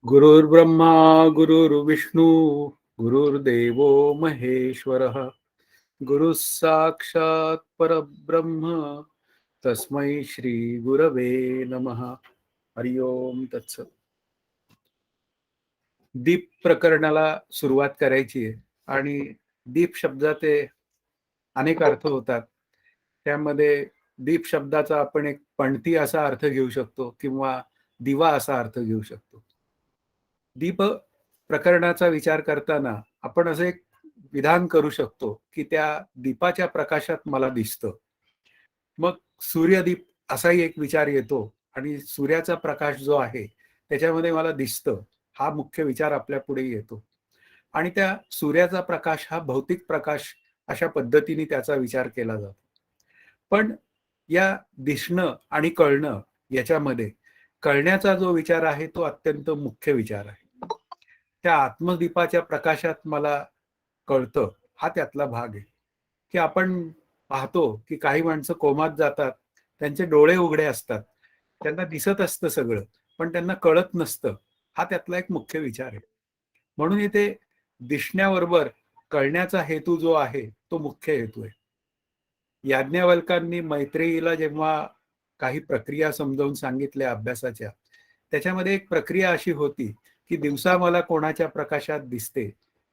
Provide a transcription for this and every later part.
गुरुर्ब्रह्मा गुरुर्विष्णू गुरुर्देवो महेश्वरः गुरुः साक्षात् परब्रह्म तस्मै श्री गुरवे नमः. हरि ओम तत्सत. दीप प्रकरणाला सुरुवात करायची आहे आणि दीप शब्दाचे अनेक अर्थ होतात. त्यामध्ये दीप शब्दाचा आपण एक पणती असा अर्थ घेऊ शकतो किंवा दिवा असा अर्थ घेऊ शकतो. दीप प्रकरणाचा विचार करताना आपण असं एक विधान करू शकतो की त्या दीपाच्या प्रकाशात मला दिसतं. मग सूर्यदीप असाही एक विचार येतो आणि सूर्याचा प्रकाश जो आहे त्याच्यामध्ये मला दिसतं, हा मुख्य विचार आपल्या पुढे येतो. आणि त्या सूर्याचा प्रकाश हा भौतिक प्रकाश अशा पद्धतीने त्याचा विचार केला जातो. पण या दिसणं आणि कळणं याच्यामध्ये कळण्याचा जो विचार आहे तो अत्यंत मुख्य विचार आहे. त्या आत्मदीपाच्या प्रकाशात मला कळतं, हा त्यातला भाग आहे. की आपण पाहतो की काही माणसं कोमात जातात, त्यांचे डोळे उघडे असतात, त्यांना दिसत असतं सगळं, पण त्यांना कळत नसतं. हा त्यातला एक मुख्य विचार आहे. म्हणून इथे दिसण्याबरोबर कळण्याचा हेतू जो आहे तो मुख्य हेतू आहे. याज्ञवल्कांनी मैत्रेयीला जेव्हा काही प्रक्रिया समजावून सांगितल्या अभ्यासाच्या, त्याच्यामध्ये एक प्रक्रिया अशी होती की दिवसा मला कोणाच्या प्रकाशात दिसते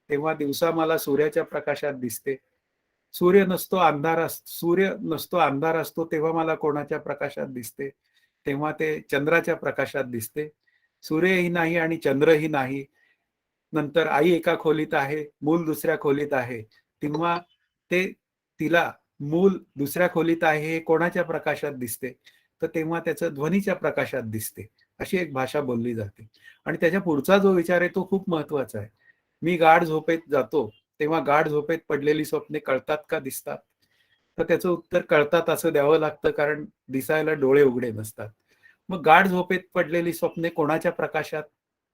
तेव्हा दिवसा मला सूर्याच्या प्रकाशात दिसते. सूर्य नसतो अंधार असतो तेव्हा मला कोणाच्या प्रकाशात दिसते तेव्हा ते चंद्राच्या प्रकाशात दिसते. सूर्यही नाही आणि चंद्रही नाही. नंतर आई एका खोलीत आहे, मूल दुसऱ्या खोलीत आहे, तेव्हा ते तिला मूल दुसऱ्या खोलीत आहे हे कोणाच्या प्रकाशात दिसते, तर तेव्हा त्याचं ध्वनीच्या प्रकाशात दिसते. अशी एक भाषा बोलली जाते. आणि त्याच्या पुढचा जो विचार आहे तो खूप महत्वाचा आहे. मी गाढ झोपेत जातो तेव्हा गाढ झोपेत पडलेली स्वप्ने कळतात का दिसतात? तर त्याचं उत्तर कळतात असं द्यावं लागतं, कारण दिसायला डोळे उघडे नसतात. मग गाढ झोपेत पडलेली स्वप्ने कोणाच्या प्रकाशात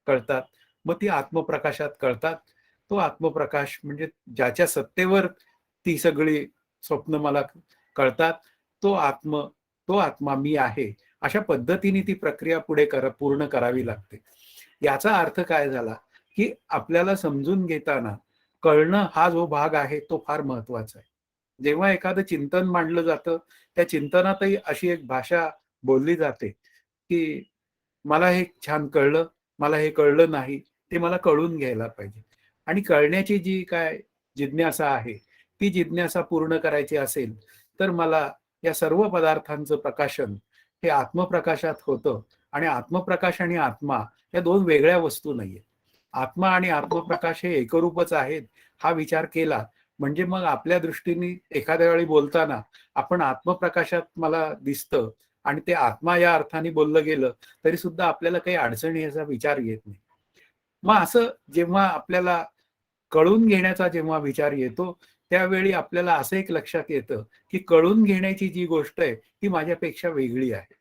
कळतात? मग ती आत्मप्रकाशात कळतात. तो आत्मप्रकाश म्हणजे ज्याच्या सत्तेवर ती सगळी स्वप्न मला कळतात, तो आत्मा मी आहे. अशा पद्धतीने ती प्रक्रिया पुढे पूर्ण करावी लागते. याचा अर्थ काय झाला की आपल्याला समजून घेताना कळणं हा जो भाग आहे तो फार महत्वाचा आहे. जेव्हा एखादं चिंतन मांडलं जातं, त्या चिंतनातही अशी एक भाषा बोलली जाते की मला हे छान कळलं, मला हे कळलं नाही, ते मला कळून घ्यायला पाहिजे. आणि कळण्याची जी काय जिज्ञासा आहे, ती जिज्ञासा पूर्ण करायची असेल तर मला या सर्व पदार्थांचं प्रकाशन हे आत्मप्रकाशात होतं. आणि आत्मप्रकाश आणि आत्मा या दोन वेगळ्या वस्तू नाहीये. आत्मा आणि आत्मप्रकाश हे एकरूपच आहेत हा विचार केला म्हणजे मग आपल्या दृष्टीने एखाद्या वेळी बोलताना आपण आत्मप्रकाशात मला दिसतं आणि ते आत्मा या अर्थाने बोललं गेलं तरी सुद्धा आपल्याला काही अडचणी याचा विचार येत नाही. मग असं जेव्हा आपल्याला कळून घेण्याचा जेव्हा विचार येतो त्यावेळी आपल्याला असं एक लक्षात येतं की कळून घेण्याची जी गोष्ट आहे ती माझ्यापेक्षा वेगळी आहे.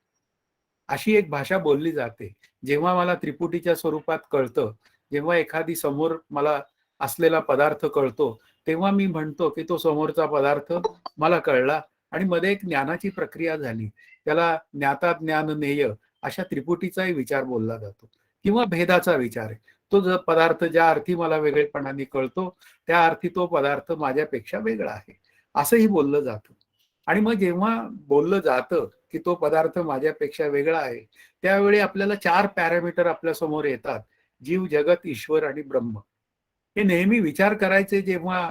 अशी एक भाषा बोलली जाते. जेव्हा मला त्रिपुटीच्या स्वरूपात कळतं, जेव्हा एखादी समोर मला असलेला पदार्थ कळतो, तेव्हा मी म्हणतो की तो समोरचा पदार्थ मला कळला आणि मध्ये एक ज्ञानाची प्रक्रिया झाली. त्याला ज्ञाता ज्ञान नेय अशा त्रिपुटीचाही विचार बोलला जातो किंवा भेदाचा विचार आहे. तो जो पदार्थ ज्या अर्थी मला वेगळेपणाने कळतो त्या अर्थी तो पदार्थ माझ्यापेक्षा वेगळा आहे असंही बोललं जातं. आणि मग जेव्हा बोललं जातं की तो पदार्थ माझ्यापेक्षा वेगळा आहे, त्यावेळी आपल्याला 4 पॅरामीटर आपल्या समोर येतात. जीव, जगत, ईश्वर आणि ब्रह्म. हे नेहमी विचार करायचे जेव्हा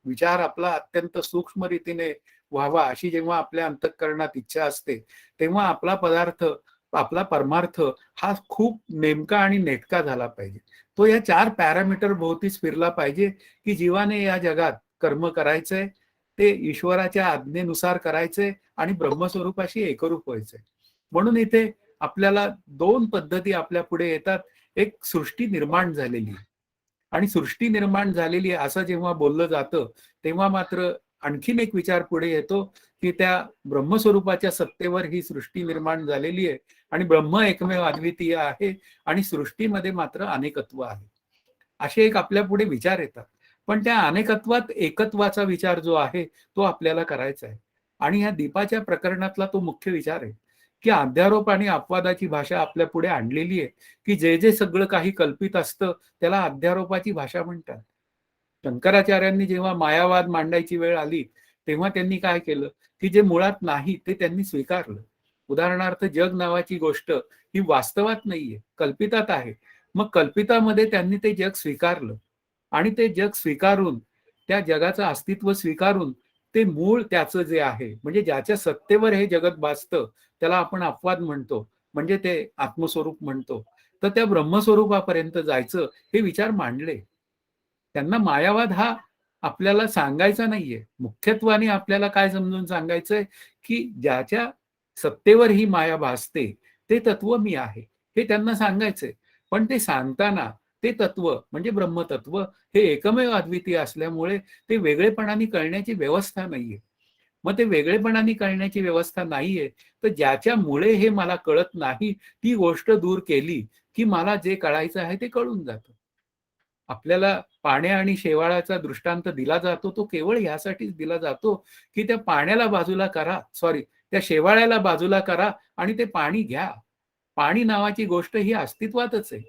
विचार आपला अत्यंत सूक्ष्म रीतीने व्हावा अशी जेव्हा आपल्या अंतःकरणात इच्छा असते, तेव्हा आपला पदार्थ, आपला परमार्थ हा खूप नेमका आणि नेटका झाला पाहिजे. तो या 4 पॅरामीटर भोवतीच फिरला पाहिजे की जीवाने या जगात कर्म करायचंय, ते ईश्वराच्या आज्ञेनुसार करायचंय आणि ब्रह्मस्वरूपाशी एकरूप व्हायचंय. म्हणून इथे आपल्याला 2 पद्धती आपल्या पुढे येतात. एक सृष्टी निर्माण झालेली आहे आणि सृष्टी निर्माण झालेली आहे असं जेव्हा बोललं जातं तेव्हा मात्र आणखीन एक विचार पुढे येतो की त्या ब्रह्मस्वरूपाच्या सत्तेवर ही सृष्टी निर्माण झालेली आहे आणि ब्रह्म एकमेव अद्वितीय आहे आणि सृष्टीमध्ये मात्र अनेकत्व आहे. असे एक आपल्या पुढे विचार येतात. पण त्या अनेकत्वात एकत्वाचा विचार जो आहे तो आपल्याला करायचा आहे. आणि ह्या दीपाच्या प्रकरणातला तो मुख्य विचार आहे की अध्यारोप आणि अपवादाची भाषा आपल्या पुढे आणलेली आहे, की जे जे सगळं काही कल्पित असतं त्याला अध्यारोपाची भाषा म्हणतात. शंकराचार्यांनी जेव्हा मायावाद मांडायची वेळ आली तेव्हा त्यांनी काय केलं, की जे मुळात नाही ते त्यांनी स्वीकारलं. उदाहरणार्थ जग नावाची गोष्ट ही वास्तवात नाहीये, कल्पितात आहे. मग कल्पितामध्ये त्यांनी ते जग स्वीकारलं आणि ते जग स्वीकारून त्या जगाचं अस्तित्व स्वीकारून ते मूळ त्याचं जे आहे, म्हणजे ज्याच्या सत्तेवर हे जगत भासतं त्याला आपण अपवाद म्हणतो, म्हणजे ते आत्मस्वरूप म्हणतो. तर त्या ब्रह्मस्वरूपापर्यंत जायचं हे विचार मांडले. त्यांना मायावाद हा आपल्याला सांगायचा नाहीये. मुख्यत्वाने आपल्याला काय समजून सांगायचंय, की ज्याच्या सत्तेवर ही माया भासते, ते तत्व मी आहे. हे त्यांना सांगायचंय. पण ते सांगताना ते तत्व म्हणजे ब्रह्मतत्व हे एकमेव अद्वितीय असल्यामुळे ते वेगळेपणाने कळण्याची व्यवस्था नाहीये. मग ते वेगळेपणाने कळण्याची व्यवस्था नाहीये, तर ज्याच्यामुळे हे मला कळत नाही, ती गोष्ट दूर केली, की मला जे कळायचं आहे ते कळून जातं. आपल्याला पाण्या आणि शेवाळाचा दृष्टांत दिला जातो, तो केवळ यासाठीच दिला जातो, की त्या पाण्याला बाजूला करा, त्या शेवाळ्याला बाजूला करा आणि ते पाणी घ्या. पाणी नावाची गोष्ट ही अस्तित्वातच आहे.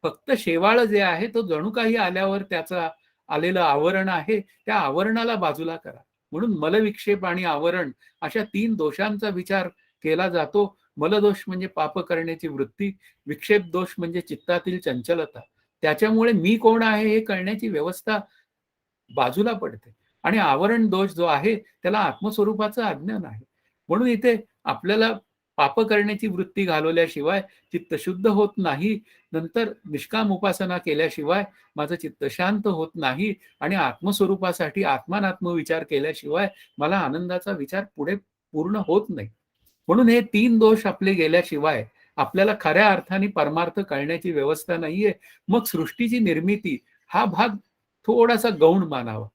फक्त शेवाळ जे आहे तो जणू काही आल्यावर त्याचा आलेलं आवरण आहे, त्या आवरणाला बाजूला करा. म्हणून मलविक्षेप आणि आवरण अशा 3 दोषांचा विचार केला जातो. मलदोष म्हणजे पाप करण्याची वृत्ती, विक्षेप दोष म्हणजे चित्तातील चंचलता. त्याच्यामुळे मी कोण आहे हे कळण्याची व्यवस्था बाजूला पडते आणि आवरण दोष जो आहे त्याला आत्मस्वरूपाचं अज्ञान आहे. म्हणून इथे आपल्याला पाप करण्याची वृत्ती घालवल्याशिवाय चित्त शुद्ध होत नाही. नंतर निष्काम उपासना केल्याशिवाय माझं चित्त शांत होत नाही आणि आत्मस्वरूपासाठी आत्मानात्म विचार केल्याशिवाय मला आनंदाचा विचार पुढे पूर्ण होत नाही. म्हणून हे 3 दोष आपले गेल्याशिवाय आपल्याला खऱ्या अर्थाने परमार्थ कळण्याची व्यवस्था नाहीये. मग सृष्टीची निर्मिती हा भाग थोडासा गौण मानावा.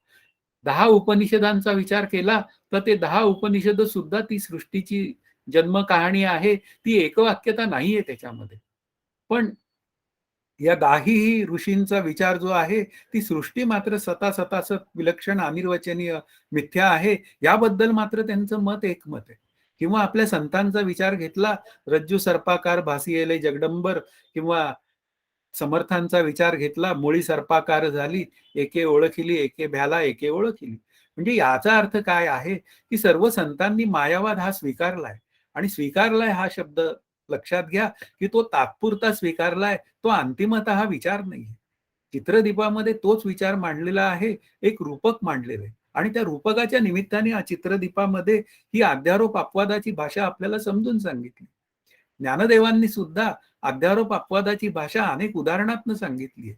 10 उपनिषदांचा विचार केला तर ते 10 उपनिषद सुद्धा ती सृष्टीची जन्म कहाणी आहे. ती एकवाक्यता नाहीये त्याच्यामध्ये. पण या 10ही ऋषींचा विचार जो आहे, ती सृष्टी मात्र सतासत विलक्षण अनिर्वचनीय मिथ्या आहे, याबद्दल मात्र त्यांचं मत एकमत आहे. किंवा आपल्या संतांचा विचार घेतला, रज्जू सर्पाकार भासिएले जगदंबर, किंवा समर्थांचा विचार घेतला, मुळी सर्पाकार झाली, एके ओळखिली, एके भ्याला, एके ओळखिली. म्हणजे याचा अर्थ काय आहे, की सर्व संतांनी मायावाद हा स्वीकारलाय आणि स्वीकारलाय हा शब्द लक्षात घ्या, की तो तात्पुरता स्वीकारलाय, तो अंतिमतः हा विचार नाहीये. चित्रदीपामध्ये तोच विचार मांडलेला आहे, एक रूपक मांडलेलं आहे आणि त्या रूपकाच्या निमित्ताने चित्रदीपामध्ये ही अध्यारोप अपवादाची भाषा आपल्याला समजून सांगितली. ज्ञानदेवांनी सुद्धा अध्यारोप अपवादाची भाषा अनेक उदाहरणातनं सांगितली आहे.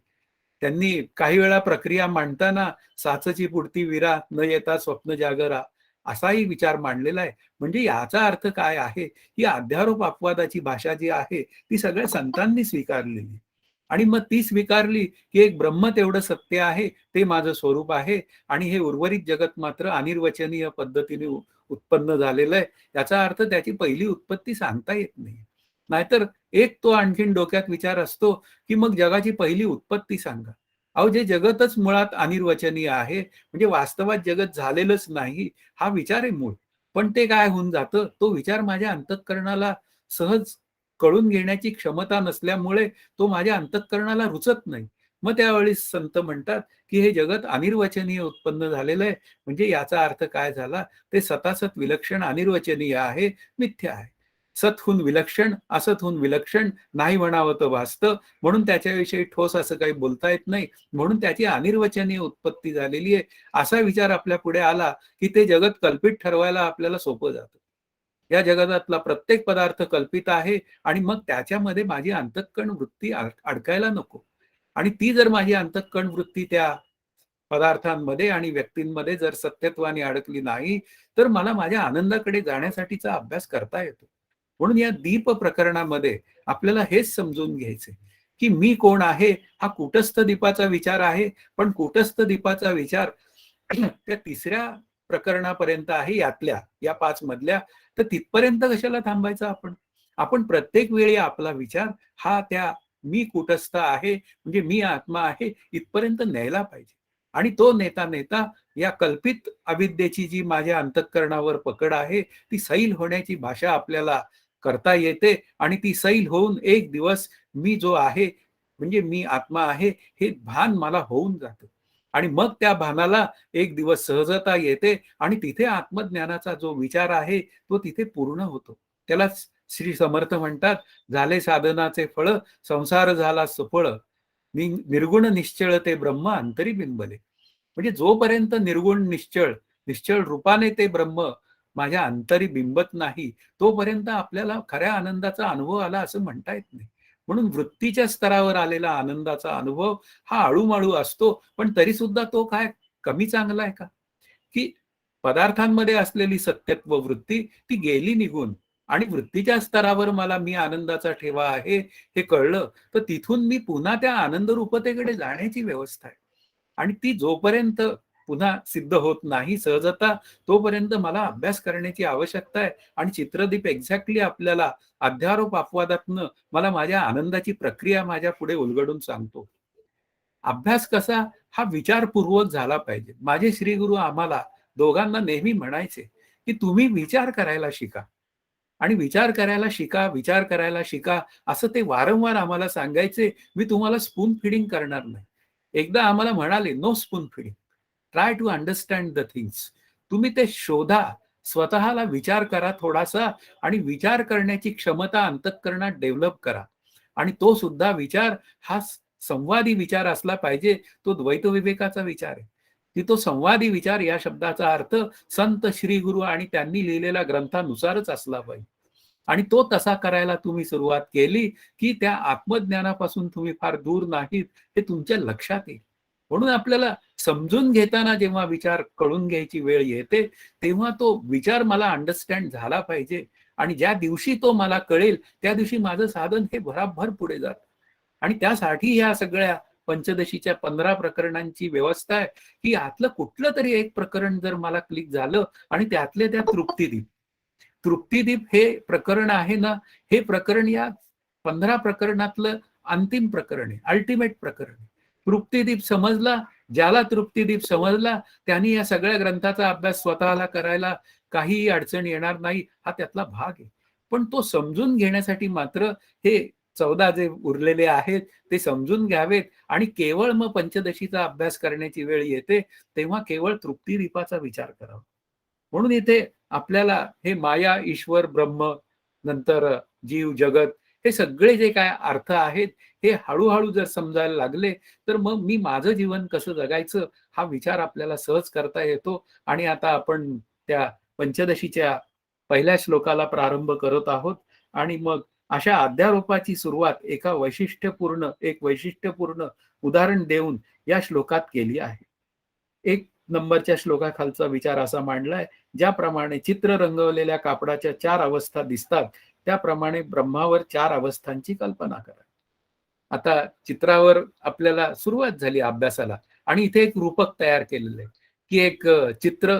त्यांनी काही वेळा प्रक्रिया मांडताना साचची पुढती विरा न येता स्वप्न जागरा असाही विचार मांडलेला आहे. म्हणजे याचा अर्थ काय आहे, ही अध्यारोप अपवादाची भाषा जी आहे ती सगळ्या संतांनी स्वीकारलेली आणि मग ती स्वीकारली की एक ब्रह्म तेवढं सत्य आहे, ते माझं स्वरूप आहे आणि हे उर्वरित जगत मात्र अनिर्वचनीय पद्धतीने उत्पन्न झालेलं आहे. याचा अर्थ त्याची पहिली उत्पत्ती सांगता येत नाही. नाहीतर एक तो आणखीन डोक्यात विचार असतो, की मग जगाची पहिली उत्पत्ती सांगा. अहो, जे जगतच मुळात अनिर्वचनीय आहे, म्हणजे वास्तवात जगत झालेलंच नाही, हा विचार आहे मूळ. पण ते काय होऊन जातं, तो विचार माझ्या अंतःकरणाला सहज कळून घेण्याची क्षमता नसल्यामुळे तो माझ्या अंतःकरणाला रुचत नाही. मग त्यावेळी संत म्हणतात, की हे जगत अनिर्वचनीय उत्पन्न झालेलं आहे. म्हणजे याचा अर्थ काय झाला, ते सतासत विलक्षण अनिर्वचनीय आहे, मिथ्या आहे. सतहून विलक्षण, असतहून विलक्षण नाही म्हणावं तर वास्तव, म्हणून त्याच्याविषयी ठोस असं काही बोलता येत नाही. म्हणून त्याची अनिर्वचनीय उत्पत्ती झालेली आहे. असा विचार आपल्या पुढे आला, की ते जगत कल्पित ठरवायला आपल्याला सोपं जातं. या जगतातला प्रत्येक पदार्थ कल्पित आहे आणि मग त्याच्यामध्ये माझी अंतःकरण वृत्ती अडकायला नको. आणि ती जर माझी अंतःकरण वृत्ती त्या पदार्थांमध्ये आणि व्यक्तींमध्ये जर सत्यत्वाने अडकली नाही, तर मला माझ्या आनंदाकडे जाण्यासाठीचा अभ्यास करता येतो. म्हणून या दीप प्रकरणामध्ये आपल्याला हेच समजून घ्यायचंय, की मी कोण आहे हा कूटस्थ दीपाचा विचार आहे. पण कूटस्थ दीपाचा विचार त्या 3ऱ्या प्रकरणापर्यंत आहे, या 5 मधल्या. तर तिथपर्यंत कशाला थांबायचं आपण? आपण प्रत्येक वेळी आपला विचार हा त्या मी कूटस्थ आहे, म्हणजे मी आत्मा आहे, इथपर्यंत न्यायला पाहिजे. आणि तो नेता नेता या कल्पित अविद्येची जी माझ्या अंतःकरणावर पकड आहे, ती सैल होण्याची भाषा आपल्याला करता येते आणि ती सैल होऊन एक दिवस मी जो आहे म्हणजे मी आत्मा आहे हे भान मला होऊन जातं. आणि मग त्या भानाला एक दिवस सहजता येते आणि तिथे आत्मज्ञानाचा जो विचार आहे तो तिथे पूर्ण होतो. त्याला श्री समर्थ म्हणतात, झाले साधनाचे फळ, संसार झाला सफळ, निर्गुण निश्चळ ते ब्रह्म अंतरी बिंबले. म्हणजे जोपर्यंत निर्गुण निश्चळ निश्चळ रूपाने ते ब्रह्म माझ्या अंतरी बिंबत नाही, तोपर्यंत आपल्याला खऱ्या आनंदाचा अनुभव आला असं म्हणता येत नाही. म्हणून वृत्तीच्या स्तरावर आलेला आनंदाचा अनुभव हा आळूमाळू असतो, पण तरी सुद्धा तो काय कमी चांगला आहे का? की पदार्थांमध्ये असलेली सत्यत्व वृत्ती ती गेली निघून आणि वृत्तीच्या स्तरावर मला मी आनंदाचा ठेवा आहे हे कळलं, तर तिथून मी पुन्हा त्या आनंदरूपतेकडे जाण्याची व्यवस्था आहे. आणि ती जोपर्यंत पुन्हा सिद्ध होत नाही सहजता, तोपर्यंत मला अभ्यास करण्याची आवश्यकता आहे. आणि चित्रदीप एक्झॅक्टली आपल्याला अध्यारोप अपवादातनं मला माझ्या आनंदाची प्रक्रिया माझ्या पुढे उलगडून सांगतो. अभ्यास कसा हा विचारपूर्वक झाला पाहिजे. माझे श्रीगुरु आम्हाला दोघांना नेहमी म्हणायचे, की तुम्ही विचार करायला शिका आणि विचार करायला शिका, विचार करायला शिका, असं ते वारंवार आम्हाला सांगायचे. मी तुम्हाला स्पून फीडिंग करणार नाही. एकदा आम्हाला म्हणाले, "no spoon feeding. Try to understand the things." तुम्ही ते शोधा, स्वतःला विचार करा थोडासा आणि विचार करण्याची क्षमता अंतःकरणात डेव्हलप करा. आणि तो सुद्धा विचार हा संवादी विचार असला पाहिजे. तो द्वैत विवेकाचा विचार आहे. की तो संवादी विचार या शब्दाचा अर्थ संत श्री गुरु आणि त्यांनी लिहिलेल्या ग्रंथानुसारच असला पाहिजे. आणि तो तसा करायला तुम्ही सुरुवात केली की त्या आत्मज्ञानापासून तुम्ही फार दूर नाहीत हे तुमच्या लक्षात येईल. म्हणून आपल्याला समजून घेताना जेव्हा विचार कळून घ्यायची वेळ येते, तेव्हा तो विचार मला अंडरस्टँड झाला पाहिजे. आणि ज्या दिवशी तो मला कळेल त्या दिवशी माझं साधन हे भराभर पुढे जातं. आणि त्यासाठी ह्या सगळ्या पंचदशीच्या 15 प्रकरणांची व्यवस्था आहे, की यातलं कुठलं तरी एक प्रकरण जर मला क्लिक झालं आणि त्यातले त्या तृप्तिदीप. तृप्तिदीप हे प्रकरण आहे ना, हे प्रकरण या 15 प्रकरणातलं अंतिम प्रकरण आहे, अल्टिमेट प्रकरण आहे. तृप्तिदीप समजला, ज्याला तृप्तिदीप समजला त्यांनी या सगळ्या ग्रंथाचा अभ्यास स्वतःला करायला काहीही अडचण येणार नाही, हा त्यातला भाग आहे. पण तो समजून घेण्यासाठी मात्र हे 14 जे उरलेले आहेत ते समजून घ्यावेत आणि केवळ मग पंचदशीचा अभ्यास करण्याची वेळ येते तेव्हा केवळ तृप्तिदीपाचा विचार करावा. म्हणून इथे आपल्याला हे माया, ईश्वर, ब्रह्म, नंतर जीव, जगत हे सगळे जे काय अर्थ आहेत हे हळूहळू जर समजायला लागले तर मग मी माझं जीवन कसं जगायचं हा विचार आपल्याला सहज करता येतो. आणि आता आपण त्या पंचदशीच्या पहिल्या श्लोकाला प्रारंभ करत आहोत आणि मग अशा अध्यारोपाची सुरुवात एक वैशिष्ट्यपूर्ण उदाहरण देऊन या श्लोकात केली आहे. 1 नंबरच्या श्लोकाखालचा विचार असा मांडलाय, ज्याप्रमाणे चित्र रंगवलेल्या कापडाच्या 4 अवस्था दिसतात, त्याप्रमाणे ब्रह्मावर 4 अवस्थांची कल्पना करा. आता चित्रावर आपल्याला सुरुवात झाली अभ्यासाला आणि इथे एक रूपक तयार केलेलं आहे, की एक चित्र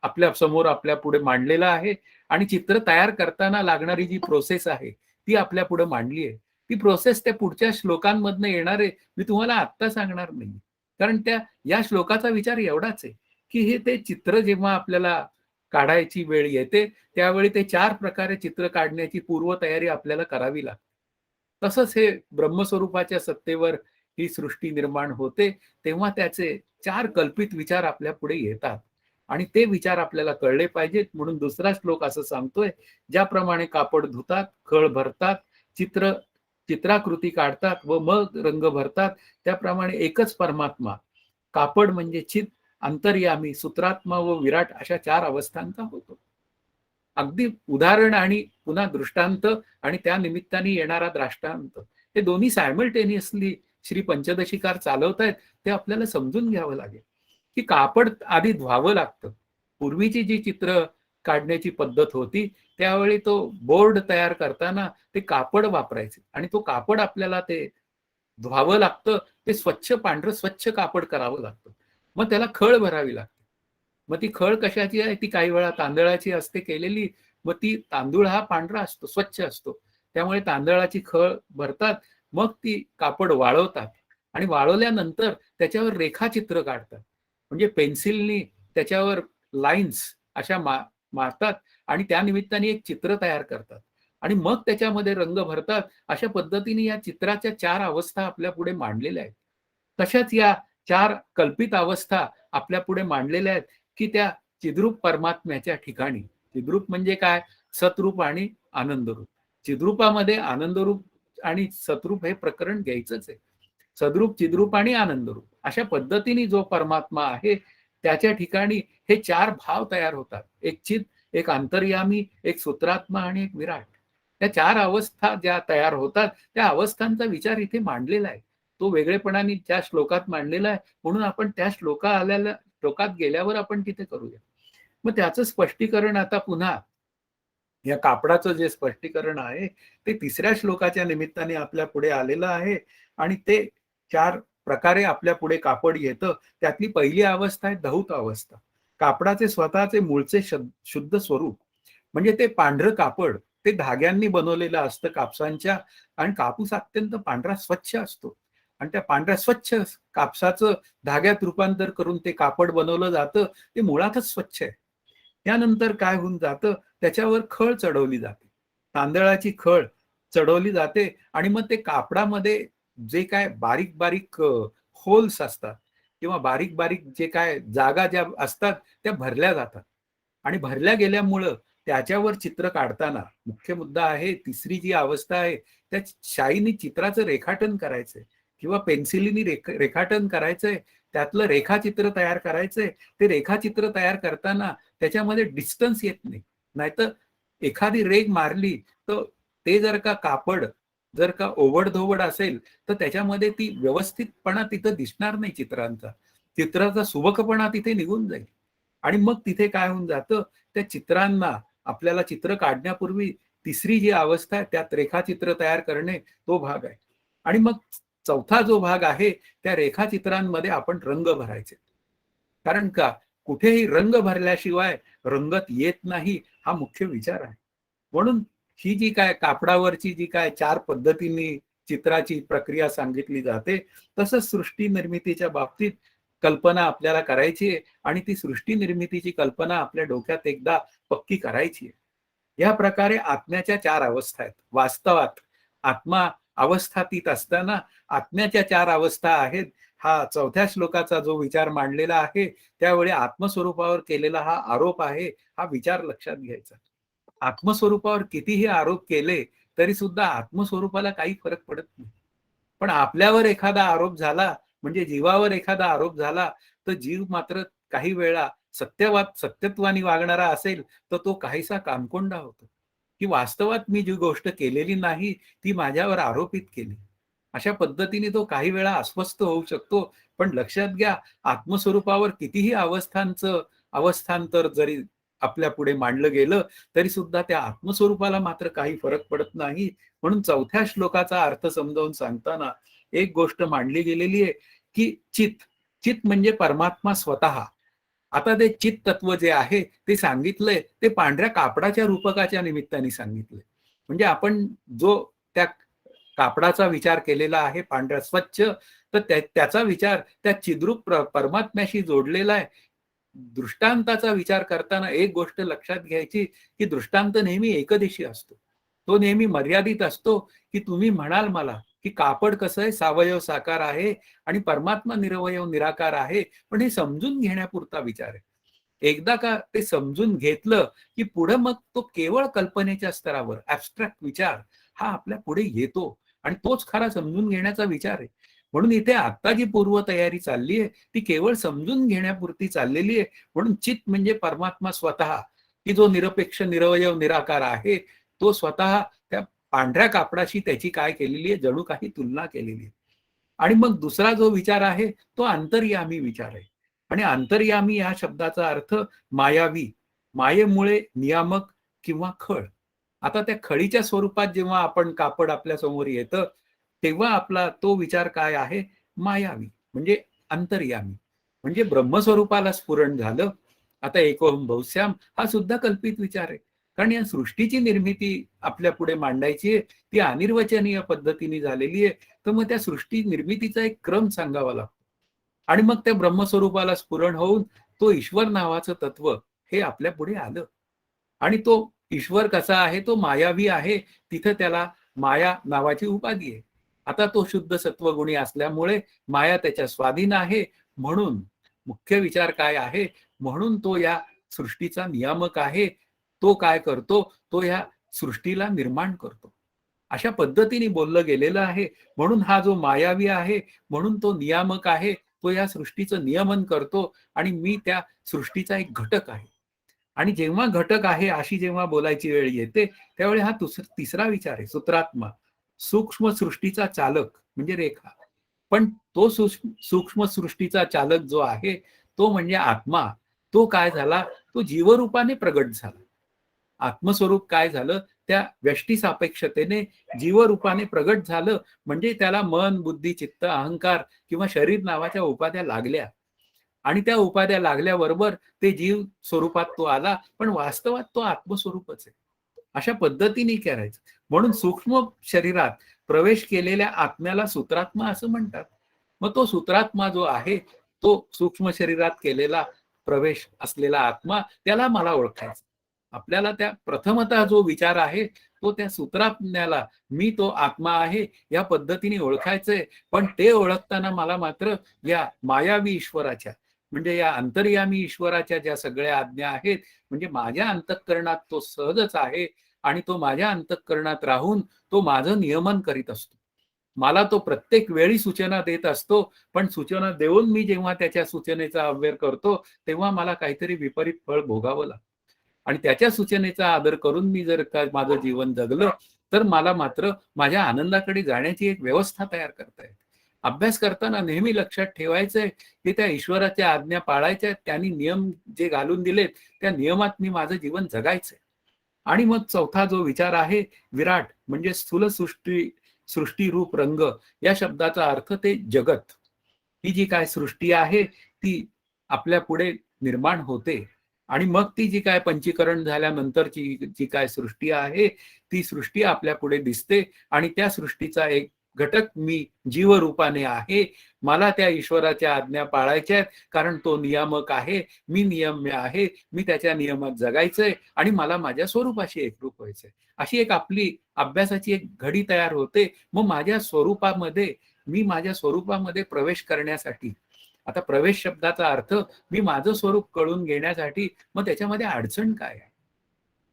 आपल्या समोर आपल्या पुढे मांडलेलं आहे आणि चित्र तयार करताना लागणारी जी प्रोसेस आहे ती आपल्या पुढे मांडली आहे. ती प्रोसेस त्या पुढच्या श्लोकांमधनं येणार आहे. मी तुम्हाला आत्ता सांगणार नाही. कारण या श्लोकाचा विचार एवढाच आहे, की हे ते चित्र जेव्हा आपल्याला काढायची वेळ येते, त्यावेळी ते 4 प्रकारे चित्र काढण्याची पूर्वतयारी आपल्याला करावी लागते. तसंच हे ब्रह्मस्वरूपाच्या सत्तेवर ही सृष्टी निर्माण होते, तेव्हा त्याचे 4 कल्पित विचार आपल्या पुढे येतात. आणि ते विचार आपल्याला कळले पाहिजेत म्हणून दुसरा श्लोक असं सांगतोय, ज्याप्रमाणे कापड धुतात, खळ भरतात, चित्राकृती काढतात व मग रंग भरतात, त्याप्रमाणे एकच परमात्मा, कापड म्हणजे चित, अंतर्यामी, सूत्रात्मा व विराट अशा 4 अवस्थांचा होतो. अगदी उदाहरण आणि पुन्हा दृष्टांत आणि त्या निमित्ताने येणारा द्राष्टांत हे दोन्ही सायमल्टेनियसली श्री पंचदशीकार चालवतायत. ते आपल्याला समजून घ्यावं लागेल, की कापड आधी धुवावं लागतं. पूर्वीची जी चित्र काढण्याची पद्धत होती त्यावेळी तो बोर्ड तयार करताना ते कापड वापरायचे आणि तो कापड आपल्याला ते धुवावं लागतं. ते स्वच्छ पांढरं स्वच्छ कापड करावं लागतं. मग त्याला खळ भरावी लागते. मग ती खळ कशाची आहे? ती काही वेळा तांदळाची असते केलेली. मग ती तांदूळ हा पांढरा असतो, स्वच्छ असतो. त्यामुळे तांदळाची खळ भरतात. मग ती कापड वाळवतात आणि वाळवल्यानंतर त्याच्यावर रेखाचित्र काढतात. म्हणजे पेन्सिलनी त्याच्यावर लाईन्स अशा मारतात आणि त्या निमित्ताने एक चित्र तयार करतात. आणि मग त्याच्यामध्ये रंग भरतात. अशा पद्धतीने या चित्राच्या 4 अवस्था आपल्या पुढे मांडलेल्या आहेत. तशाच या 4 कल्पित अवस्था आपल्या पुढे मांडलेल्या आहेत, की त्या चिद्रूप परमात्म्याच्या ठिकाणी. चिद्रूप म्हणजे काय? सतरूप आणि आनंदरूप. चिद्रूपामध्ये आनंदरूप आणि सतरूप हे प्रकरण घ्यायचंच आहे. सद्रूप, चिद्रूप आणि आनंदरूप अशा पद्धतीने जो परमात्मा आहे त्याच्या ठिकाणी हे 4 भाव तयार होतात. एक चित, एक अंतर्यामी, एक सूत्रात्मा आणि एक विराट. त्या 4 अवस्था ज्या तयार होतात त्या अवस्थांचा विचार इथे मांडलेला आहे. तो वेगळेपणाने त्या श्लोकात मांडलेला आहे. म्हणून आपण त्या श्लोकात गेल्यावर आपण तिथे करूया. मग त्याचं स्पष्टीकरण आता पुन्हा या कापडाचं जे स्पष्टीकरण आहे ते 3ऱ्या श्लोकाच्या निमित्ताने आपल्या पुढे आलेलं आहे आणि ते 4 प्रकारे आपल्या पुढे कापड येतं. त्यातली पहिली अवस्था आहे धौत अवस्था. कापडाचे स्वतःचे मूळचे शुद्ध स्वरूप म्हणजे ते पांढरं कापड ते धाग्यांनी बनवलेलं असतं कापसांच्या आणि कापूस अत्यंत पांढरा स्वच्छ असतो आणि त्या पांढऱ्या स्वच्छ कापसाचं धाग्यात रूपांतर करून ते कापड बनवलं जातं. ते मुळातच स्वच्छ आहे. त्यानंतर काय होऊन जातं त्याच्यावर खळ चढवली जाते. तांदळाची खळ चढवली जाते आणि मग ते कापडामध्ये जे काय बारीक बारीक होल्स असतात किंवा बारीक बारीक जे काय जागा ज्या असतात त्या भरल्या जातात आणि भरल्या गेल्यामुळं त्याच्यावर चित्र काढताना मुख्य मुद्दा आहे 3री जी अवस्था आहे त्या शाईनी चित्राचं रेखाटन करायचंय किंवा पेन्सिलीनी रेखाटन करायचंय. त्यातलं रेखाचित्र तयार करायचंय. ते रेखाचित्र तयार करताना त्याच्यामध्ये डिस्टन्स येत नाही. नाहीतर एखादी रेघ मारली तर ते जर का कापड जर का ओबडधोबड असेल तर त्याच्यामध्ये ती व्यवस्थितपणा तिथं दिसणार नाही चित्रांचा. चित्राचा सुबकपणा तिथे निघून जाईल आणि मग तिथे काय होऊन जातं त्या चित्रांना आपल्याला चित्र काढण्यापूर्वी 3री जी अवस्था आहे त्यात रेखाचित्र तयार करणे तो भाग आहे आणि मग 4था जो भाग आहे त्या रेखाचित्रांमध्ये आपण रंग भरायचे. कारण का कुठेही रंग भरल्याशिवाय रंगत येत नाही हा मुख्य विचार आहे. म्हणून ही जी काय कापडावरची जी काय 4 पद्धतींनी चित्राची प्रक्रिया सांगितली जाते तसंच सृष्टी निर्मितीच्या बाबतीत कल्पना आपल्याला करायची आहे आणि ती सृष्टी निर्मितीची कल्पना आपल्या डोक्यात एकदा पक्की करायची आहे. या प्रकारे आत्म्याच्या 4 अवस्था आहेत. वास्तवात आत्मा अवस्थातीत असताना आत्म्याच्या 4 अवस्था आहेत. हा 4थ्या श्लोकाचा जो विचार मांडलेला आहे त्यावेळी आत्मस्वरूपावर केलेला हा आरोप आहे. हा विचार लक्षात घ्यायचा. आत्मस्वरूपावर कितीही आरोप केले तरी सुद्धा आत्मस्वरूपाला काही फरक पडत नाही. पण आपल्यावर एखादा आरोप झाला म्हणजे जीवावर एखादा आरोप झाला तर जीव मात्र काही वेळा सत्यत्वानी वागणारा असेल तर तो काहीसा कामकोंडा होतो की वास्तवात मी जी गोष्ट केलेली नाही ती माझ्यावर आरोपित केली. अशा पद्धतीने तो काही वेळा अस्वस्थ होऊ शकतो. पण लक्षात घ्या आत्मस्वरूपावर कितीही अवस्थांतर जरी आपल्या पुढे मांडलं गेलं तरी सुद्धा त्या आत्मस्वरूपाला मात्र काही फरक पडत नाही. म्हणून 4थ्या श्लोकाचा अर्थ समजावून सांगताना एक गोष्ट मांडली गेलेली आहे की चित म्हणजे परमात्मा स्वतः. आता ते चित तत्व जे आहे ते सांगितलंय ते पांढऱ्या कापडाच्या रूपकाच्या निमित्ताने सांगितलंय. म्हणजे आपण जो त्या कापडाचा विचार केलेला आहे पांढऱ्या स्वच्छ तर त्याचा विचार त्या चिद्रूप परमात्म्याशी जोडलेला आहे. दृष्टांताचा विचार करताना एक गोष्ट लक्षात घ्यायची की दृष्टांत नेहमी एकदिशी असतो. तो नेहमी मर्यादित असतो की तुम्ही म्हणाल मला की कापड कसं आहे सावयव साकार आहे आणि परमात्मा निरवयव निराकार आहे. पण हे समजून घेण्यापुरता विचार आहे. एकदा का ते समजून घेतलं की पुढे मग तो केवळ कल्पनेच्या स्तरावर ऍब्स्ट्रॅक्ट विचार हा आपल्या पुढे येतो आणि तोच खरा समजून घेण्याचा विचार आहे. म्हणून इथे आता जी पूर्वतयारी चालली आहे ती केवळ समजून घेण्यापुरती चाललेली आहे. म्हणून चित म्हणजे परमात्मा स्वतः की जो निरपेक्ष निरवयव निराकार आहे तो स्वतः त्या पांढऱ्या कापडाशी त्याची काय केलेली आहे जणू काही तुलना केलेली आहे. आणि मग दुसरा जो विचार आहे तो अंतर्यामी विचार आहे आणि अंतर्यामी या शब्दाचा अर्थ मायावी, मायेमुळे नियामक किंवा खळ. आता त्या खळीच्या स्वरूपात जेव्हा आपण कापड आपल्या समोर येतं तेव्हा आपला तो विचार काय आहे मायावी म्हणजे अंतर्यामी म्हणजे ब्रह्मस्वरूपाला स्फुरण झालं. आता एकोहम बहुश्याम हा सुद्धा कल्पित विचार आहे. कारण या सृष्टीची निर्मिती आपल्या पुढे मांडायची आहे ती अनिर्वचनीय पद्धतीने झालेली आहे. तर मग त्या सृष्टी निर्मितीचा एक क्रम सांगावा लागतो आणि मग त्या ब्रह्मस्वरूपाला स्फुरण होऊन तो ईश्वर नावाचं तत्व हे आपल्या पुढे आलं आणि तो ईश्वर कसा आहे, तो मायावी आहे, तिथं त्याला माया नावाची उपाधी आहे. आता तो शुद्ध सत्वगुणी असल्यामुळे माया त्याच्या स्वाधीन आहे. म्हणून मुख्य विचार काय आहे, म्हणून तो या सृष्टीचा नियामक आहे. तो काय करतो, तो या सृष्टीला निर्माण करतो. अशा पद्धतीने बोललं गेलेलं आहे. म्हणून हा जो मायावी आहे, म्हणून तो नियामक आहे, तो या सृष्टीचं नियमन करतो आणि मी त्या सृष्टीचा एक घटक आहे. आणि जेव्हा घटक आहे अशी जेव्हा बोलायची वेळ येते, त्यावेळी हा तिसरा विचार आहे, सूत्रात्मा. सूक्ष्म सृष्टीचा चालक म्हणजे रेखा. पण तो सूक्ष्म सृष्टीचा चालक जो आहे, तो म्हणजे आत्मा. तो काय झाला, तो जीवरूपाने प्रगट झाला. आत्मस्वरूप काय झालं, त्या व्यष्टी सापेक्षतेने जीवरूपाने प्रगट झालं. म्हणजे त्याला मन, बुद्धी, चित्त, अहंकार किंवा शरीर नावाच्या उपाध्या लागल्या. आणि त्या उपाध्या लागल्याबरोबर ते जीव स्वरूपात तो आला, पण वास्तवात तो आत्मस्वरूपच आहे. अशा पद्धतीने करायचं. म्हणून सूक्ष्म शरीरात प्रवेश केलेल्या आत्म्याला सूत्रात्मा असं म्हणतात. मग तो सूत्रात्मा जो आहे, तो सूक्ष्म शरीरात केलेला प्रवेश असलेला आत्मा, त्याला मला ओळखायचा. आपल्याला त्या प्रथमतः जो विचार आहे, तो त्या सूत्रात्म्याला मी तो आत्मा आहे या पद्धतीने ओळखायचंय. पण ते ओळखताना मला मात्र या मायावी ईश्वराच्या, म्हणजे या अंतर्यामी ईश्वराच्या ज्या सगळ्या आज्ञा आहेत, म्हणजे माझ्या अंतःकरणात तो सहजच आहे आणि तो माझ्या अंतःकरणात राहून तो माझं नियमन करीत असतो. मला तो प्रत्येक वेळी सूचना देत असतो, पण सूचना देऊन मी जेव्हा त्याच्या सूचनेचा अव्यय करतो, तेव्हा मला काहीतरी विपरीत फळ भोगावं लागतं. आणि त्याच्या सूचनेचा आदर करून मी जर का माझं जीवन जगलं, तर मला मात्र माझ्या आनंदाकडे जाण्याची एक व्यवस्था तयार करता येते. अभ्यास करताना नेहमी लक्षात ठेवायचंय की त्या ईश्वराच्या आज्ञा पाळायच्या, त्यांनी नियम जे घालून दिलेत त्या नियमात मी माझं जीवन जगायचंय. आणि मग चौथा जो विचार आहे, विराट म्हणजे स्थूल सृष्टी रूप रंग या शब्दाचा अर्थ ते जगत. ही जी काय सृष्टी आहे ती आपल्या पुढे निर्माण होते आणि मग ती जी काय पंचीकरण झाल्यानंतरची जी काय सृष्टी आहे, ती सृष्टी आपल्या पुढे दिसते आणि त्या सृष्टीचा एक घटक मी जीवरूपाने आहे. मला त्या ईश्वराच्या आज्ञा पाळायच्या आहेत, कारण तो नियामक आहे, मी नियम्य आहे, मी त्याच्या नियमात जगायचंय आणि मला माझ्या स्वरूपाशी एकरूप व्हायचंय. अशी एक आपली अभ्यासाची एक घडी तयार होते. मग मी माझ्या स्वरूपामध्ये प्रवेश करण्यासाठी, आता प्रवेश शब्दाचा अर्थ मी माझं स्वरूप कळून घेण्यासाठी, मग त्याच्यामध्ये अडचण काय आहे?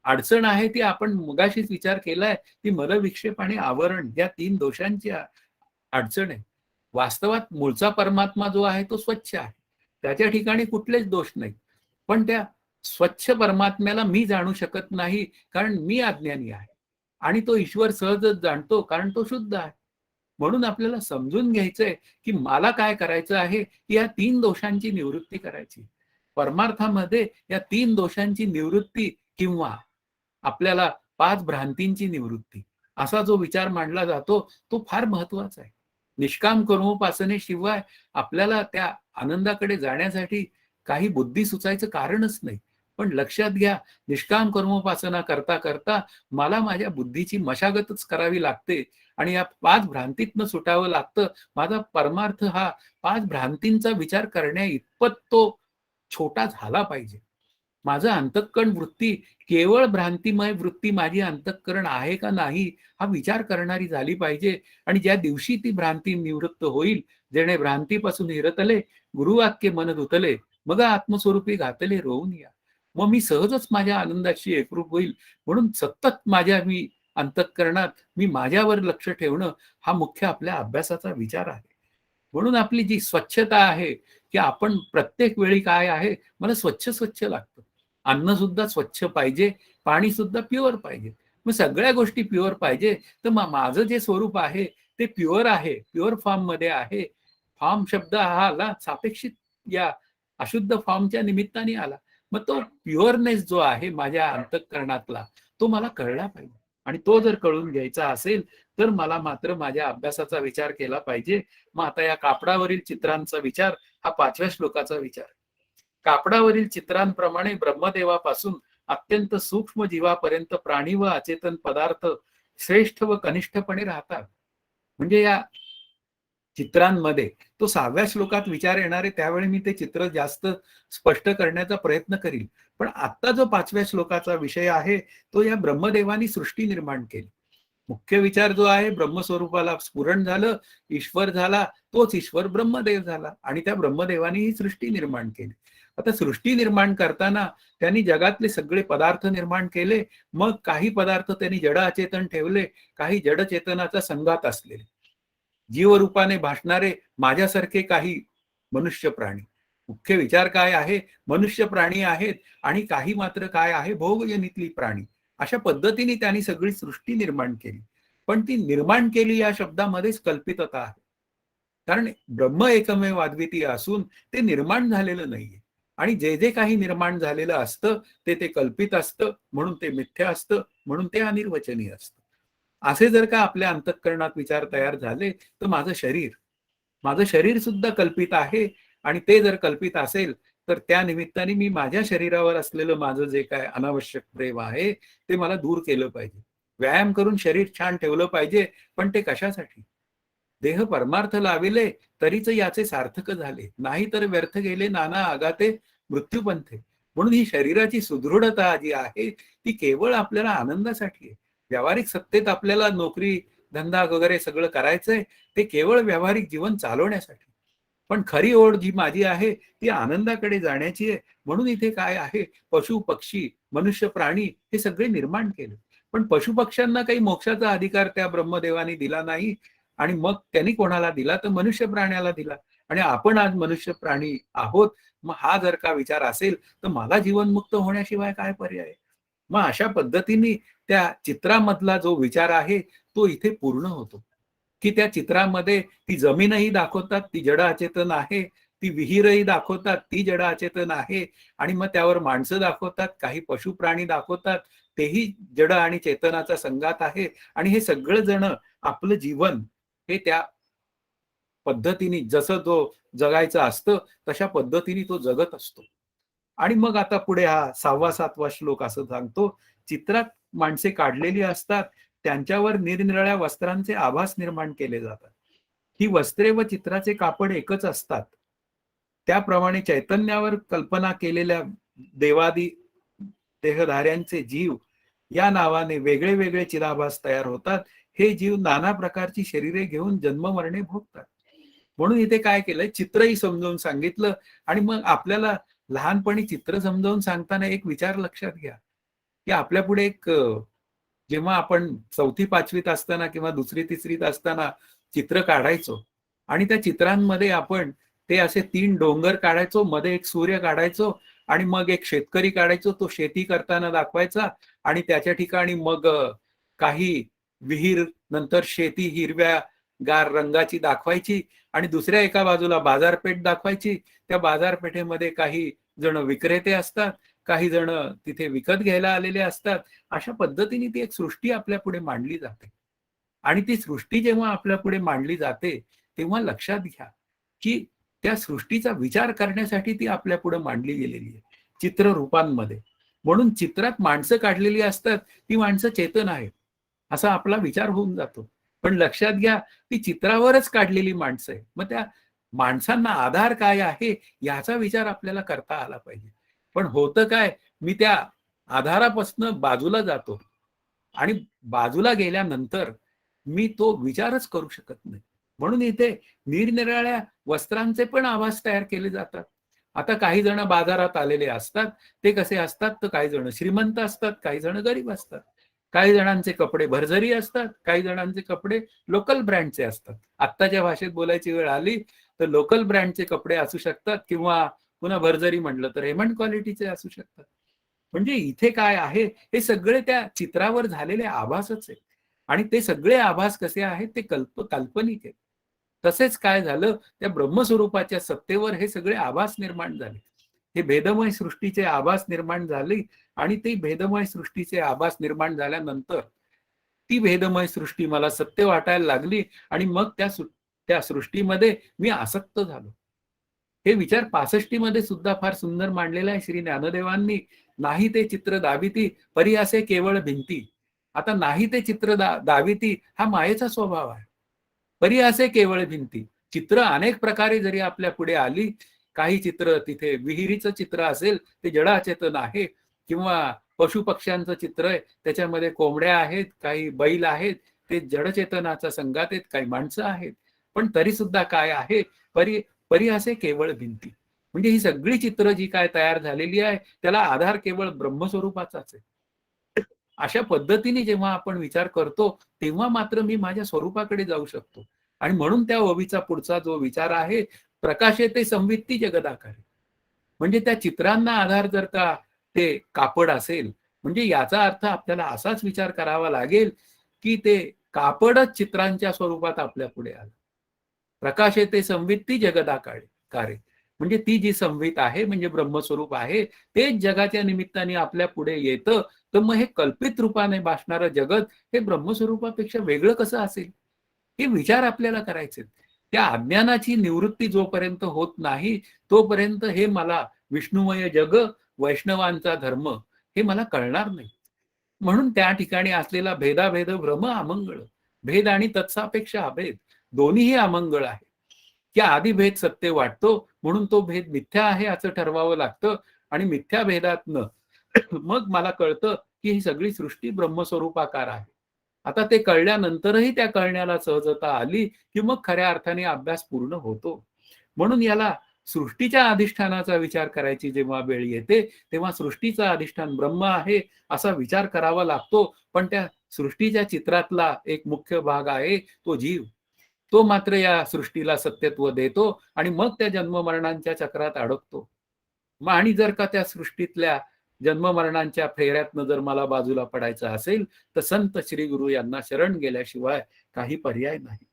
अडचण आहे ती आपण मगाशीच विचार केलाय, ती मलविक्षेप आणि आवरण या 3 दोषांची अडचण आहे. वास्तवात मूळचा परमात्मा जो आहे तो स्वच्छ आहे. त्याच्या ठिकाणी कुठलेच दोष नाहीत. पण त्या स्वच्छ परमात्म्याला मी जाणू शकत नाही, कारण मी अज्ञानी आहे. आणि तो ईश्वर सहजच जाणतो, कारण तो शुद्ध आहे. म्हणून आपल्याला समजून घ्यायचंय की मला काय करायचं आहे, की या 3 दोषांची निवृत्ती करायची. परमार्थामध्ये या 3 दोषांची निवृत्ती किंवा आपल्याला 5 भ्रांतींची निवृत्ती असा जो विचार मांडला जातो, तो फार महत्वाचा आहे. निष्काम कर्मोपासनेशिवाय आपल्याला त्या आनंदाकडे जाण्यासाठी काही बुद्धी सुचायचं कारणच नाही. पण लक्षात घ्या, निष्काम कर्मोपासना करता करता मला माझ्या बुद्धीची मशागतच करावी लागते आणि या 5 भ्रांतीतनं सुटावं लागतं. माझा परमार्थ हा 5 भ्रांतींचा विचार करण्या इतपत तो छोटा झाला पाहिजे. माझं अंतःकरण वृत्ती केवळ भ्रांतिमय वृत्ती माझी अंतःकरण आहे का नाही हा विचार करणारी झाली पाहिजे. आणि ज्या दिवशी ती भ्रांती निवृत्त होईल, जेणे भ्रांतीपासून हिरतले गुरुवाक्य मन धुतले, मग आत्मस्वरूपी घातले रोवून या. मग मी सहजच माझ्या आनंदाशी एकरूप होईल. म्हणून सतत माझ्या मी अंतःकरणात मी माझ्यावर लक्ष ठेवणं हा मुख्य आपल्या अभ्यासाचा विचार आहे. म्हणून आपली जी स्वच्छता आहे, की आपण प्रत्येक वेळी काय आहे, मला स्वच्छ लागतं. अन्न सुद्धा स्वच्छ पाहिजे, पाणी सुद्धा प्युअर पाहिजे. मग सगळ्या गोष्टी प्युअर पाहिजे, तर माझं जे स्वरूप आहे ते प्युअर आहे, प्युअर फॉर्म मध्ये आहे. फॉर्म शब्द हा आला सापेक्षित या अशुद्ध फॉर्मच्या निमित्ताने आला. मग तो प्युअरनेस जो आहे माझ्या अंतःकरणातला, तो मला कळला पाहिजे. आणि तो जर कळून घ्यायचा असेल, तर मला मात्र माझ्या अभ्यासाचा विचार केला पाहिजे. मग आता या कापडावरील चित्रांचा विचार हा 5व्या श्लोकाचा विचार. कापडावरील चित्रांप्रमाणे ब्रह्मदेवापासून अत्यंत सूक्ष्म जीवापर्यंत प्राणी व अचेतन पदार्थ श्रेष्ठ व कनिष्ठपणे राहतात. म्हणजे या चित्रांमध्ये तो 6व्या श्लोकात विचार येणार आहे, त्यावेळी मी ते चित्र जास्त स्पष्ट करण्याचा प्रयत्न करील. पण आत्ता जो 5व्या श्लोकाचा विषय आहे, तो या ब्रह्मदेवानी सृष्टी निर्माण केली. मुख्य विचार जो आहे, ब्रह्मस्वरूपाला स्फुरण झालं, ईश्वर झाला, तोच ईश्वर ब्रह्मदेव झाला आणि त्या ब्रह्मदेवानी ही सृष्टी निर्माण केली. आता सृष्टी निर्माण करताना त्यांनी जगातले सगळे पदार्थ निर्माण केले. मग काही पदार्थ त्यांनी जड अचेतन ठेवले, काही जड चेतनाचा संघात असलेले. जीवरूपाने भासणारे माझ्यासारखे काही मनुष्य प्राणी. मुख्य विचार काय आहे, मनुष्य प्राणी आहेत आणि काही मात्र काय आहे, भोगजनितली प्राणी. अशा पद्धतीने त्यांनी सगळी सृष्टी निर्माण केली. पण ती निर्माण केली या शब्दामध्येच कल्पितता आहे. कारण ब्रह्म एकमेव अद्वितीय असून ते निर्माण झालेलं नाहीये. आणि जे जे काही निर्माण झालेलं असतं ते ते कल्पित असतं, म्हणून ते मिथ्या असतं, म्हणून ते अनिर्वचनीय असतं. असे जर का आपल्या अंतःकरणात विचार तयार झाले, तर माझं शरीर सुद्धा कल्पित आहे आणि ते जर कल्पित असेल, तर त्या निमित्ताने मी माझ्या शरीरावर असलेलं माझं जे काय अनावश्यक प्रेम आहे, ते मला दूर केलं पाहिजे. व्यायाम करून शरीर छान ठेवलं पाहिजे, पण ते कशासाठी? देह परमार्थ लाविले तरीच याचे सार्थक झाले, नाही तर व्यर्थ गेले नाना आगाते मृत्यूपंथे. म्हणून ही शरीराची सुदृढता जी आहे ती केवळ आपल्याला आनंदासाठी आहे. व्यावहारिक सत्तेत आपल्याला नोकरी धंदा वगैरे सगळं करायचंय, ते केवळ व्यावहारिक जीवन चालवण्यासाठी. पण खरी ओढ जी माझी आहे ती आनंदाकडे जाण्याची आहे. म्हणून इथे काय आहे, पशु पक्षी मनुष्य प्राणी हे सगळे निर्माण केले. पण पशु पक्ष्यांना काही मोक्षाचा अधिकार त्या ब्रह्मदेवाने दिला नाही आणि मग त्यांनी कोणाला दिला, तर मनुष्य प्राण्याला दिला. आणि आपण आज मनुष्य प्राणी आहोत. मग हा जर का विचार असेल, तर मला जीवनमुक्त होण्याशिवाय काय पर्याय? मग अशा पद्धतीने त्या चित्रामधला जो विचार आहे तो इथे पूर्ण होतो, की त्या चित्रामध्ये ती जमीनही दाखवतात, ती जड अचेतन आहे, ती विहीरही दाखवतात, ती जड अचेतन आहे आणि मग त्यावर माणसं दाखवतात, काही पशु प्राणी दाखवतात, तेही जड आणि चेतनाचा संघात आहे आणि हे सगळं जण आपलं जीवन हे त्या पद्धतीने जसं तो जगायचं असतं तशा पद्धतीने तो जगत असतो. आणि मग आता पुढे हा 6वा-7वा श्लोक असं सांगतो, चित्रात माणसे काढलेली असतात, त्यांच्यावर निरनिराळ्या वस्त्रांचे आभास निर्माण केले जातात. ही वस्त्रे व चित्राचे कापड एकच असतात. त्याप्रमाणे चैतन्यावर कल्पना केलेल्या देवादी देहधाऱ्यांचे जीव या नावाने वेगळे वेगळे चिदाभास तयार होतात. हे जीव नाना प्रकारची शरीरे घेऊन जन्ममरणे भोगतात. म्हणून इथे काय केलंय, चित्रही समजावून सांगितलं. आणि मग आपल्याला लहानपणी चित्र समजावून सांगताना एक विचार लक्षात घ्या, की आपल्या पुढे एक जेव्हा आपण 4थी-5वीत असताना किंवा 2री-3रीत असताना चित्र काढायचो आणि त्या चित्रांमध्ये आपण ते असे 3 डोंगर काढायचो, मध्ये एक सूर्य काढायचो आणि मग एक शेतकरी काढायचो, तो शेती करताना दाखवायचा आणि त्याच्या ठिकाणी मग काही विहीर, नंतर शेती हिरव्या गार रंगाची दाखवायची आणि दुसऱ्या एका बाजूला बाजारपेठ दाखवायची. त्या बाजारपेठेमध्ये काही जण विक्रेते असतात, काही जण तिथे विकत घ्यायला आलेले असतात. अशा पद्धतीने ती एक सृष्टी आपल्या पुढे मांडली जाते. आणि ती सृष्टी जेव्हा आपल्या पुढे मांडली जाते, तेव्हा लक्षात घ्या, की त्या सृष्टीचा विचार करण्यासाठी ती आपल्या पुढे मांडली गेलेली आहे, चित्ररूपांमध्ये. म्हणून चित्रात माणसं काढलेली असतात, ती माणसं चेतन आहेत, असा आपला विचार होऊन जातो. पण लक्षात घ्या, ती चित्रावरच काढलेली माणसं आहे. मग त्या माणसांना आधार काय आहे, याचा विचार आपल्याला करता आला पाहिजे. पण होतं काय, मी त्या आधारापासून बाजूला जातो आणि बाजूला गेल्यानंतर मी तो विचारच करू शकत नाही. म्हणून इथे निरनिराळ्या वस्त्रांचे पण आभास तयार केले जातात. आता काही जण बाजारात आलेले असतात, ते कसे असतात, तर काही जण श्रीमंत असतात, काही जण गरीब असतात. काही जणांचे कपडे भरजरी असतात, काही जणांचे कपडे लोकल ब्रँडचे असतात. आत्ताच्या भाषेत बोलायची वेळ आली तर लोकल ब्रँडचे कपडे असू शकतात किंवा पुन्हा भरजरी म्हटलं तर हेमंड क्वालिटीचे असू शकतात. म्हणजे इथे काय आहे, हे सगळे त्या चित्रावर झालेले आभासच आहे. आणि ते सगळे आभास कसे आहेत, ते काल्पनिक आहेत. तसेच काय झालं, त्या ब्रह्मस्वरूपाच्या सत्तेवर हे सगळे आभास निर्माण झाले. हे भेदमय सृष्टीचे आभास निर्माण झाले आणि ते भेदमय सृष्टीचे आभास निर्माण झाल्यानंतर ती भेदमय सृष्टी मला सत्य वाटायला लागली आणि मग त्या सृष्टीमध्ये मी आसक्त झालो. हे विचार 65 मध्ये सुद्धा फार सुंदर मांडलेला आहे श्री ज्ञानदेवांनी. नाही ते चित्र दाविती परी असे केवळ भिंती. आता नाही ते चित्र दाविती हा मायेचा स्वभाव आहे. परी असे केवळ भिंती. चित्र अनेक प्रकारे जरी आपल्या पुढे आली, काही चित्र तिथे विहिरीचं चित्र असेल ते जडाचेतन आहे, किंवा पशुपक्ष्यांचं चित्र आहे त्याच्यामध्ये कोंबड्या आहेत, काही बैल आहेत, ते जडचेतनाचा संघात आहेत, काही माणसं आहेत. पण तरी सुद्धा काय आहे, परी परी असे केवळ भिंती. म्हणजे ही सगळी चित्र जी काय तयार झालेली आहे त्याला आधार केवळ ब्रह्मस्वरूपाचाच आहे. अशा पद्धतीने जेव्हा आपण विचार करतो तेव्हा मात्र मी माझ्या स्वरूपाकडे जाऊ शकतो. आणि म्हणून त्या ओवीचा पुढचा जो विचार आहे, प्रकाशे ते संवित्ती जगदाकारे. म्हणजे त्या चित्रांना आधार जर का ते कापड असेल, म्हणजे याचा अर्थ आपल्याला असाच विचार करावा लागेल की ते कापडच चित्रांच्या स्वरूपात आपल्या पुढे आलं. प्रकाशे ते संवित्ती जगदाकारे कारे. म्हणजे ती जी संवित आहे म्हणजे ब्रह्मस्वरूप आहे तेच जगाच्या निमित्ताने आपल्या पुढे येतं. तर मग हे कल्पित रूपाने भासणारं जगत हे ब्रह्मस्वरूपापेक्षा वेगळं कसं असेल, हे विचार आपल्याला करायचे. त्या अज्ञानाची निवृत्ती जोपर्यंत होत नाही तोपर्यंत हे मला विष्णुमय जग, वैष्णवांचा धर्म हे मला कळणार नाही. म्हणून त्या ठिकाणी असलेला भेदाभेद भ्रम अमंगळ, भेद आणि तत्सापेक्ष अभेद दोन्हीही अमंगळ आहे. की आधी भेद सत्य वाटतो म्हणून तो भेद मिथ्या आहे असं ठरवावं लागतं. आणि मिथ्या भेदातनं मग मला कळतं की ही सगळी सृष्टी ब्रह्मस्वरूपाकार आहे. आता ते कळल्यानंतरही त्या कळण्याला सहजता आली की मग खऱ्या अर्थाने अभ्यास पूर्ण होतो. म्हणून याला सृष्टीच्या अधिष्ठानाचा विचार करायची जेव्हा वेळ येते तेव्हा सृष्टीचा अधिष्ठान ब्रह्म आहे असा विचार करावा लागतो. पण त्या सृष्टीच्या चित्रातला एक मुख्य भाग आहे तो जीव. तो मात्र या सृष्टीला सत्यत्व देतो आणि मग त्या जन्ममरणांच्या चक्रात अडकतो. आणि जर का त्या सृष्टीतल्या जन्ममरणांच्या फेऱ्यातनं जर मला बाजूला पडायचं असेल तर संत श्री गुरु यांना शरण गेल्याशिवाय काही पर्याय नाही.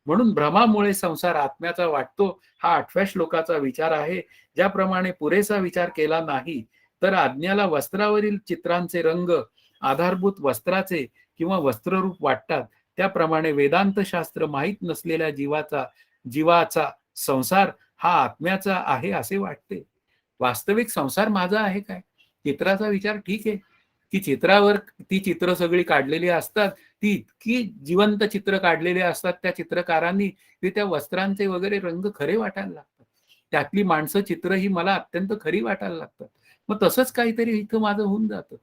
म्हणून भ्रमामुळे संसार आत्म्याचा वाटतो हा 8व्या श्लोकाचा विचार आहे. ज्याप्रमाणे पुरेसा विचार केला नाही तर आज्ञाला वस्त्रावरील चित्रांचे रंग आधारभूत वस्त्राचे किंवा वस्त्ररूप वाटतात, त्याप्रमाणे वेदांत शास्त्र माहीत नसलेल्या जीवाचा संसार हा आत्म्याचा आहे असे वाटते. वास्तविक संसार माझा आहे काय? चित्राचा विचार ठीक आहे की चित्रावर ती चित्र सगळी काढलेली असतात, ती इतकी जिवंत चित्र काढलेली असतात त्या चित्रकारांनी की त्या वस्त्रांचे वगैरे रंग खरे वाटायला लागतात. त्यातली माणसं चित्र ही मला अत्यंत खरी वाटायला लागतात. मग तसंच काहीतरी इथं माझं होऊन जातं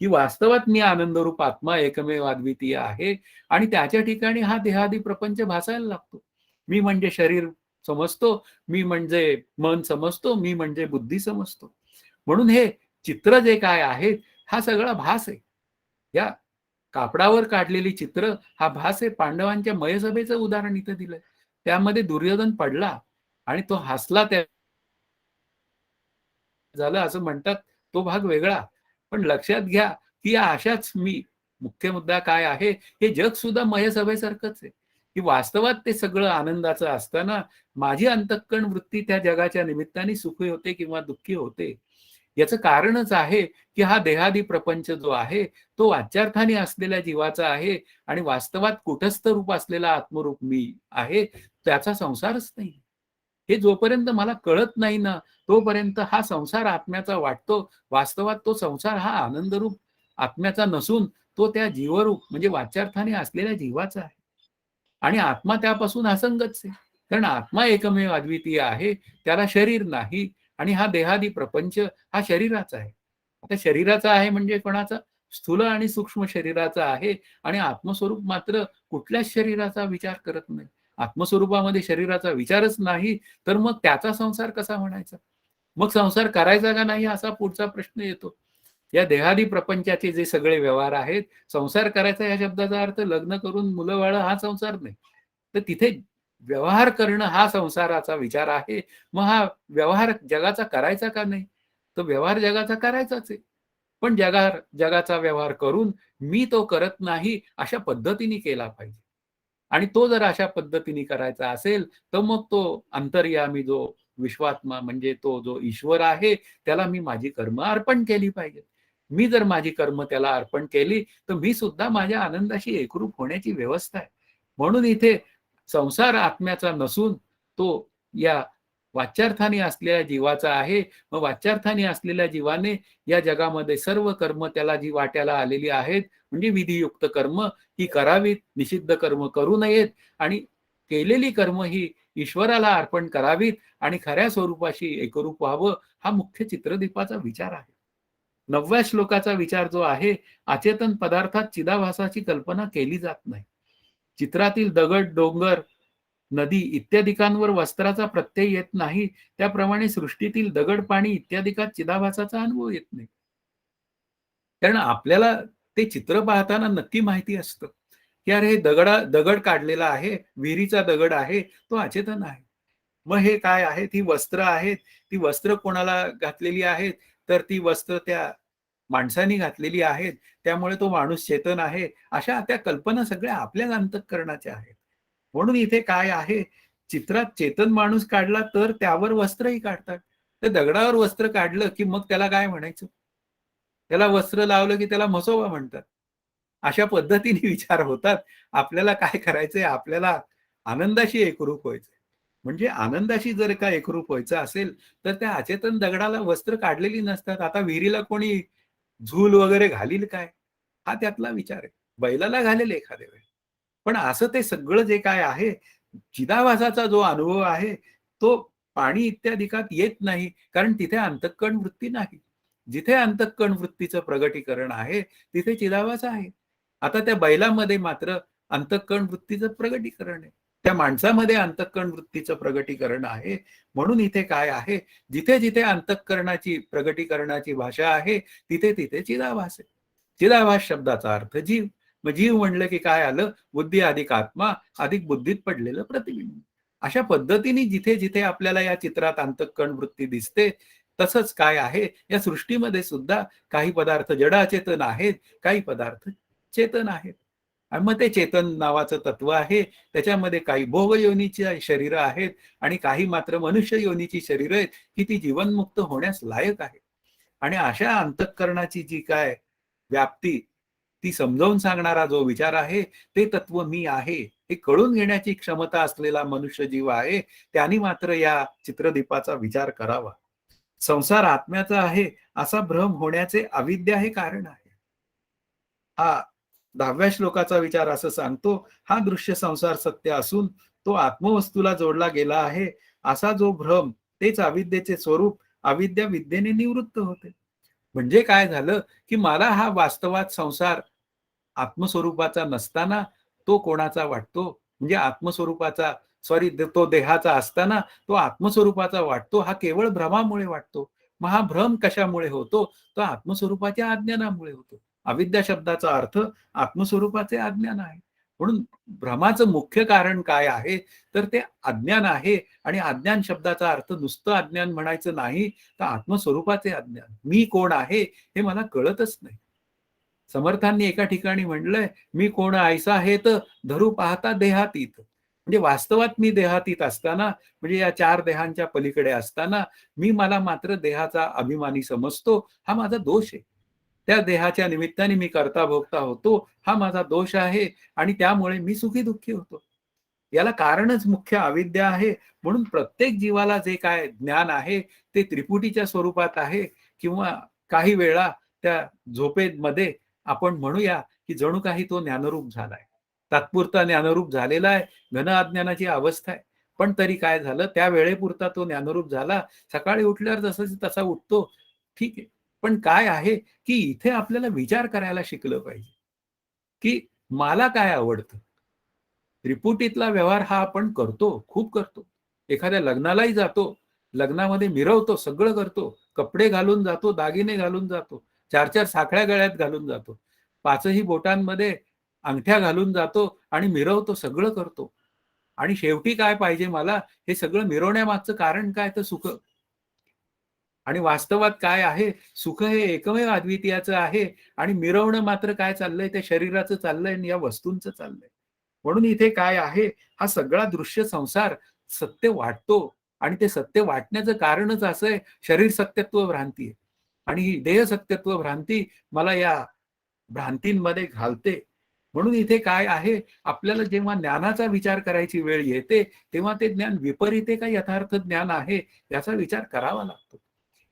की वास्तवात मी आनंदरूप आत्मा एकमेव अद्वितीय आहे आणि त्याच्या ठिकाणी हा देहादी प्रपंच भासायला लागतो. मी म्हणजे शरीर समजतो, मी म्हणजे मन समजतो, मी म्हणजे बुद्धी समजतो. म्हणून हे चित्र जे काय आहे हा सगळा भास आहे. या कापडावर काढलेली चित्र हा भास आहे. पांडवांच्या मयसभेचं उदाहरण इथं दिलंय. त्यामध्ये दुर्योधन पडला आणि तो हसला, त्या झालं असं म्हणतात, तो भाग वेगळा. पण लक्षात घ्या की या अशाच मी मुख्य मुद्दा काय आहे, हे जग सुद्धा मयसभेसारखंच आहे की वास्तवात ते सगळं आनंदाचं असताना माझी अंतःकरण वृत्ती त्या जगाच्या निमित्ताने सुखी होते किंवा दुःखी होते. याचं कारणच आहे की हा देहादी प्रपंच जो आहे तो वाच्यार्थाने असलेल्या जीवाचा आहे आणि वास्तवात कुटस्थ रूप असलेला आत्मरूप मी आहे, त्याचा संसारच नाही. हे जोपर्यंत मला कळत नाही ना तोपर्यंत हा संसार आत्म्याचा वाटतो. वास्तवात तो संसार हा आनंदरूप आत्म्याचा नसून तो त्या जीवरूप म्हणजे वाच्यार्थाने असलेल्या जीवाचा आहे. आणि आत्मा त्यापासून असंगच आहे. कारण आत्मा एकमेव अद्वितीय आहे, त्याला शरीर नाही आणि हा देहादी प्रपंच हा शरीराचा आहे. आता शरीराचा आहे म्हणजे कोणाचा? स्थूल आणि सूक्ष्म शरीराचा आहे. आणि आत्मस्वरूप मात्र कुठल्याच शरीराचा विचार करत नाही. आत्मस्वरूपामध्ये शरीराचा विचारच नाही तर मग त्याचा संसार कसा म्हणायचा? मग संसार करायचा का नाही असा पुढचा प्रश्न येतो. या देहादी प्रपंचाचे जे सगळे व्यवहार आहेत, संसार करायचा या शब्दाचा अर्थ लग्न करून मुलं बाळ हा संसार नाही. तर तिथे व्यवहार करणं हा संसाराचा विचार आहे. मग हा व्यवहार जगाचा करायचा का नाही? तर व्यवहार जगाचा करायचाच आहे. पण जगाचा व्यवहार करून मी तो करत नाही अशा पद्धतीने केला पाहिजे. आणि तो जर अशा पद्धतीने करायचा असेल तर मग तो अंतर्यामी जो विश्वात्मा म्हणजे तो जो ईश्वर आहे त्याला मी माझी कर्म अर्पण केली पाहिजे. मी जर माझी कर्म त्याला अर्पण केली तर मी सुद्धा माझ्या आनंदाशी एकरूप होण्याची व्यवस्था आहे. म्हणून इथे संसार आत्म्याचा नसून तो या वाच्यार्थाने असलेल्या जीवाचा आहे. मग वाच्यार्थाने असलेल्या जीवाने या जगामध्ये सर्व कर्म त्याला जी वाट्याला आलेली आहेत म्हणजे विधियुक्त कर्म ही करावीत, निषिद्ध कर्म करू नयेत आणि केलेली कर्म ही ईश्वराला अर्पण करावीत आणि खऱ्या स्वरूपाशी एकरूप व्हावं, हा मुख्य चित्रदीपाचा विचार आहे. 9व्या श्लोकाचा विचार जो आहे, अचेतन पदार्थात चिदाभासाची कल्पना केली जात नाही. चित्रातील दगड, डोंगर, नदी इत्यादिकांवर वस्त्राचा प्रत्यय येत नाही, त्याप्रमाणे सृष्टीतील दगड, पाणी इत्यादिकात चिदाभासाचा अनुभव येत नाही. कारण आपल्याला ते चित्र पाहताना नक्की माहिती असतं, की अरे हे दगड काढलेला आहे, विहिरीचा दगड आहे, तो अचेतन आहे. मग हे काय आहे? ती वस्त्र आहेत. ती वस्त्र कोणाला घातलेली आहेत? तर ती वस्त्र त्या माणसाने घातलेली आहेत. त्यामुळे तो माणूस चेतन आहे. अशा त्या कल्पना सगळ्या आपल्याच अंतःकरणाच्या आहेत. म्हणून इथे काय आहे? चित्रात चेतन माणूस काढला तर त्यावर वस्त्रही काढतात. तर दगडावर वस्त्र काढलं, की मग त्याला काय म्हणायचं? त्याला वस्त्र लावलं, की त्याला म्हसोबा म्हणतात. अशा पद्धतीने विचार होतात. आपल्याला काय करायचंय? आपल्याला आनंदाशी एकरूप व्हायचंय. म्हणजे आनंदाशी जर का एकरूप व्हायचं असेल, तर त्या अचेतन दगडाला वस्त्र काढलेली नसतात. आता विहिरीला कोणी झूल वगैरे घालील काय? हा त्यातला विचार आहे. बैलाला घालेल एखाद्या वेळी. पण असं ते सगळं जे काय आहे, चिदाभासाचा जो अनुभव आहे, तो पाणी इत्यादिकात येत नाही. कारण तिथे अंतःकरण वृत्ती नाही. जिथे अंतःकरण वृत्तीचं प्रगटीकरण आहे, तिथे चिदाभास आहे. आता त्या बैलामध्ये मात्र अंतःकरण वृत्तीचं प्रगटीकरण आहे. त्या माणसामध्ये अंतःकरण वृत्तीचं प्रगटीकरण आहे. म्हणून इथे काय आहे, जिथे जिथे अंतःकरणाची प्रगटीकरणाची भाषा आहे, तिथे तिथे चिदाभास आहे. चिदाभास शब्दाचा अर्थ जीव. मग जीव म्हणलं की काय आलं? बुद्धी अधिक आत्मा अधिक बुद्धीत पडलेलं प्रतिबिंब. अशा पद्धतीने जिथे जिथे आपल्याला या चित्रात अंतःकरण वृत्ती दिसते, तसंच काय आहे, या सृष्टीमध्ये सुद्धा काही पदार्थ जड अचेतन आहेत, काही पदार्थ चेतन आहेत. आणि मग ते चेतन नावाचं तत्व आहे. त्याच्यामध्ये काही भोग योनीची शरीरं आहेत आणि काही मात्र मनुष्य योनीची शरीरं आहेत, की ती जीवनमुक्त होण्यास लायक आहे. आणि अशा अंतःकरणाची जी काय व्याप्ती, ती समजावून सांगणारा जो विचार आहे, ते तत्व मी आहे, हे कळून घेण्याची क्षमता असलेला मनुष्य जीव आहे. त्याने मात्र या चित्रदीपाचा विचार करावा. संसार आत्म्याचा आहे, असा भ्रम होण्याचे अविद्या हे कारण आहे. हा 10व्या श्लोकाचा विचार असं सांगतो, हा दृश्य संसार सत्य असून तो आत्मवस्तूला जोडला गेला आहे, असा जो भ्रम, तेच अविद्येचे स्वरूप, अविद्या विद्येने निवृत्त होते. म्हणजे काय झालं, की मला हा वास्तवात संसार आत्मस्वरूपाचा नसताना तो कोणाचा वाटतो? म्हणजे आत्मस्वरूपाचा तो देहाचा असताना तो आत्मस्वरूपाचा वाटतो, हा केवळ भ्रमामुळे वाटतो. मग हा भ्रम कशामुळे होतो? तो आत्मस्वरूपाच्या अज्ञानामुळे होतो. अविद्या शब्दाचा अर्थ आत्मस्वरूपाचे अज्ञान आहे. म्हणून भ्रमाचं मुख्य कारण काय आहे? तर ते अज्ञान आहे आणि अज्ञान शब्दाचा अर्थ नुसतं अज्ञान म्हणायचं नाही, तर आत्मस्वरूपाचे अज्ञान. मी कोण आहे हे मला कळतच नाही. समर्थांनी एका ठिकाणी म्हणलंय, मी कोण ऐसा हे तर धरू पाहता देहातीत. म्हणजे वास्तवात मी देहातीत असताना, म्हणजे या 4 देहांच्या पलीकडे असताना, मी मला मात्र देहाचा अभिमानी समजतो. हा माझा दोष आहे. त्या देहाच्या निमित्ताने मी करता भोगता होतो, हा माझा दोष आहे आणि त्यामुळे मी सुखी दुःखी होतो. याला कारणच मुख्य अविद्या आहे. म्हणून प्रत्येक जीवाला जे काय ज्ञान आहे, ते त्रिपुटीच्या स्वरूपात आहे किंवा काही वेळा त्या झोपेमध्ये आपण म्हणूया, की जणू काही तो ज्ञानरूप झालाय. तात्पुरता ज्ञानरूप झालेला आहे, घन अज्ञानाची अवस्था आहे. पण तरी काय झालं, त्या वेळेपुरता तो ज्ञानरूप झाला. सकाळी उठल्यावर जसाच्या तसा उठतो, ठीक आहे. पण काय आहे, की इथे आपल्याला विचार करायला शिकलं पाहिजे, की मला काय आवडतं? त्रिपुटीतला व्यवहार हा आपण करतो, खूप करतो. एखाद्या लग्नालाही जातो, लग्नामध्ये मिरवतो, सगळं करतो. कपडे घालून जातो, दागिने घालून जातो, 4-4 साखळ्या गळ्यात घालून जातो. 5ही बोटांमध्ये अंगठ्या घालून जातो आणि मिरवतो, सगळं करतो. आणि शेवटी काय पाहिजे मला? हे सगळं मिरवण्यामागचं कारण काय? तर सुख. आणि वास्तवात काय आहे? सुख हे एकमेव अद्वितीयाचं आहे आणि मिरवणं मात्र काय चाललंय? ते शरीराचं चाललंय आणि या वस्तूंचं चाललंय. म्हणून इथे काय आहे? हा सगळा दृश्य संसार सत्य वाटतो आणि ते सत्य वाटण्याचं कारणच असं आहे, शरीर सत्यत्व भ्रांती आहे. आणि ही देह सत्यत्व भ्रांती मला या भ्रांतींमध्ये घालते. म्हणून इथे काय आहे? आपल्याला जेव्हा ज्ञानाचा विचार करायची वेळ येते, तेव्हा ते ज्ञान विपरीत आहे का यथार्थ ज्ञान आहे? याचा विचार करावा लागतो.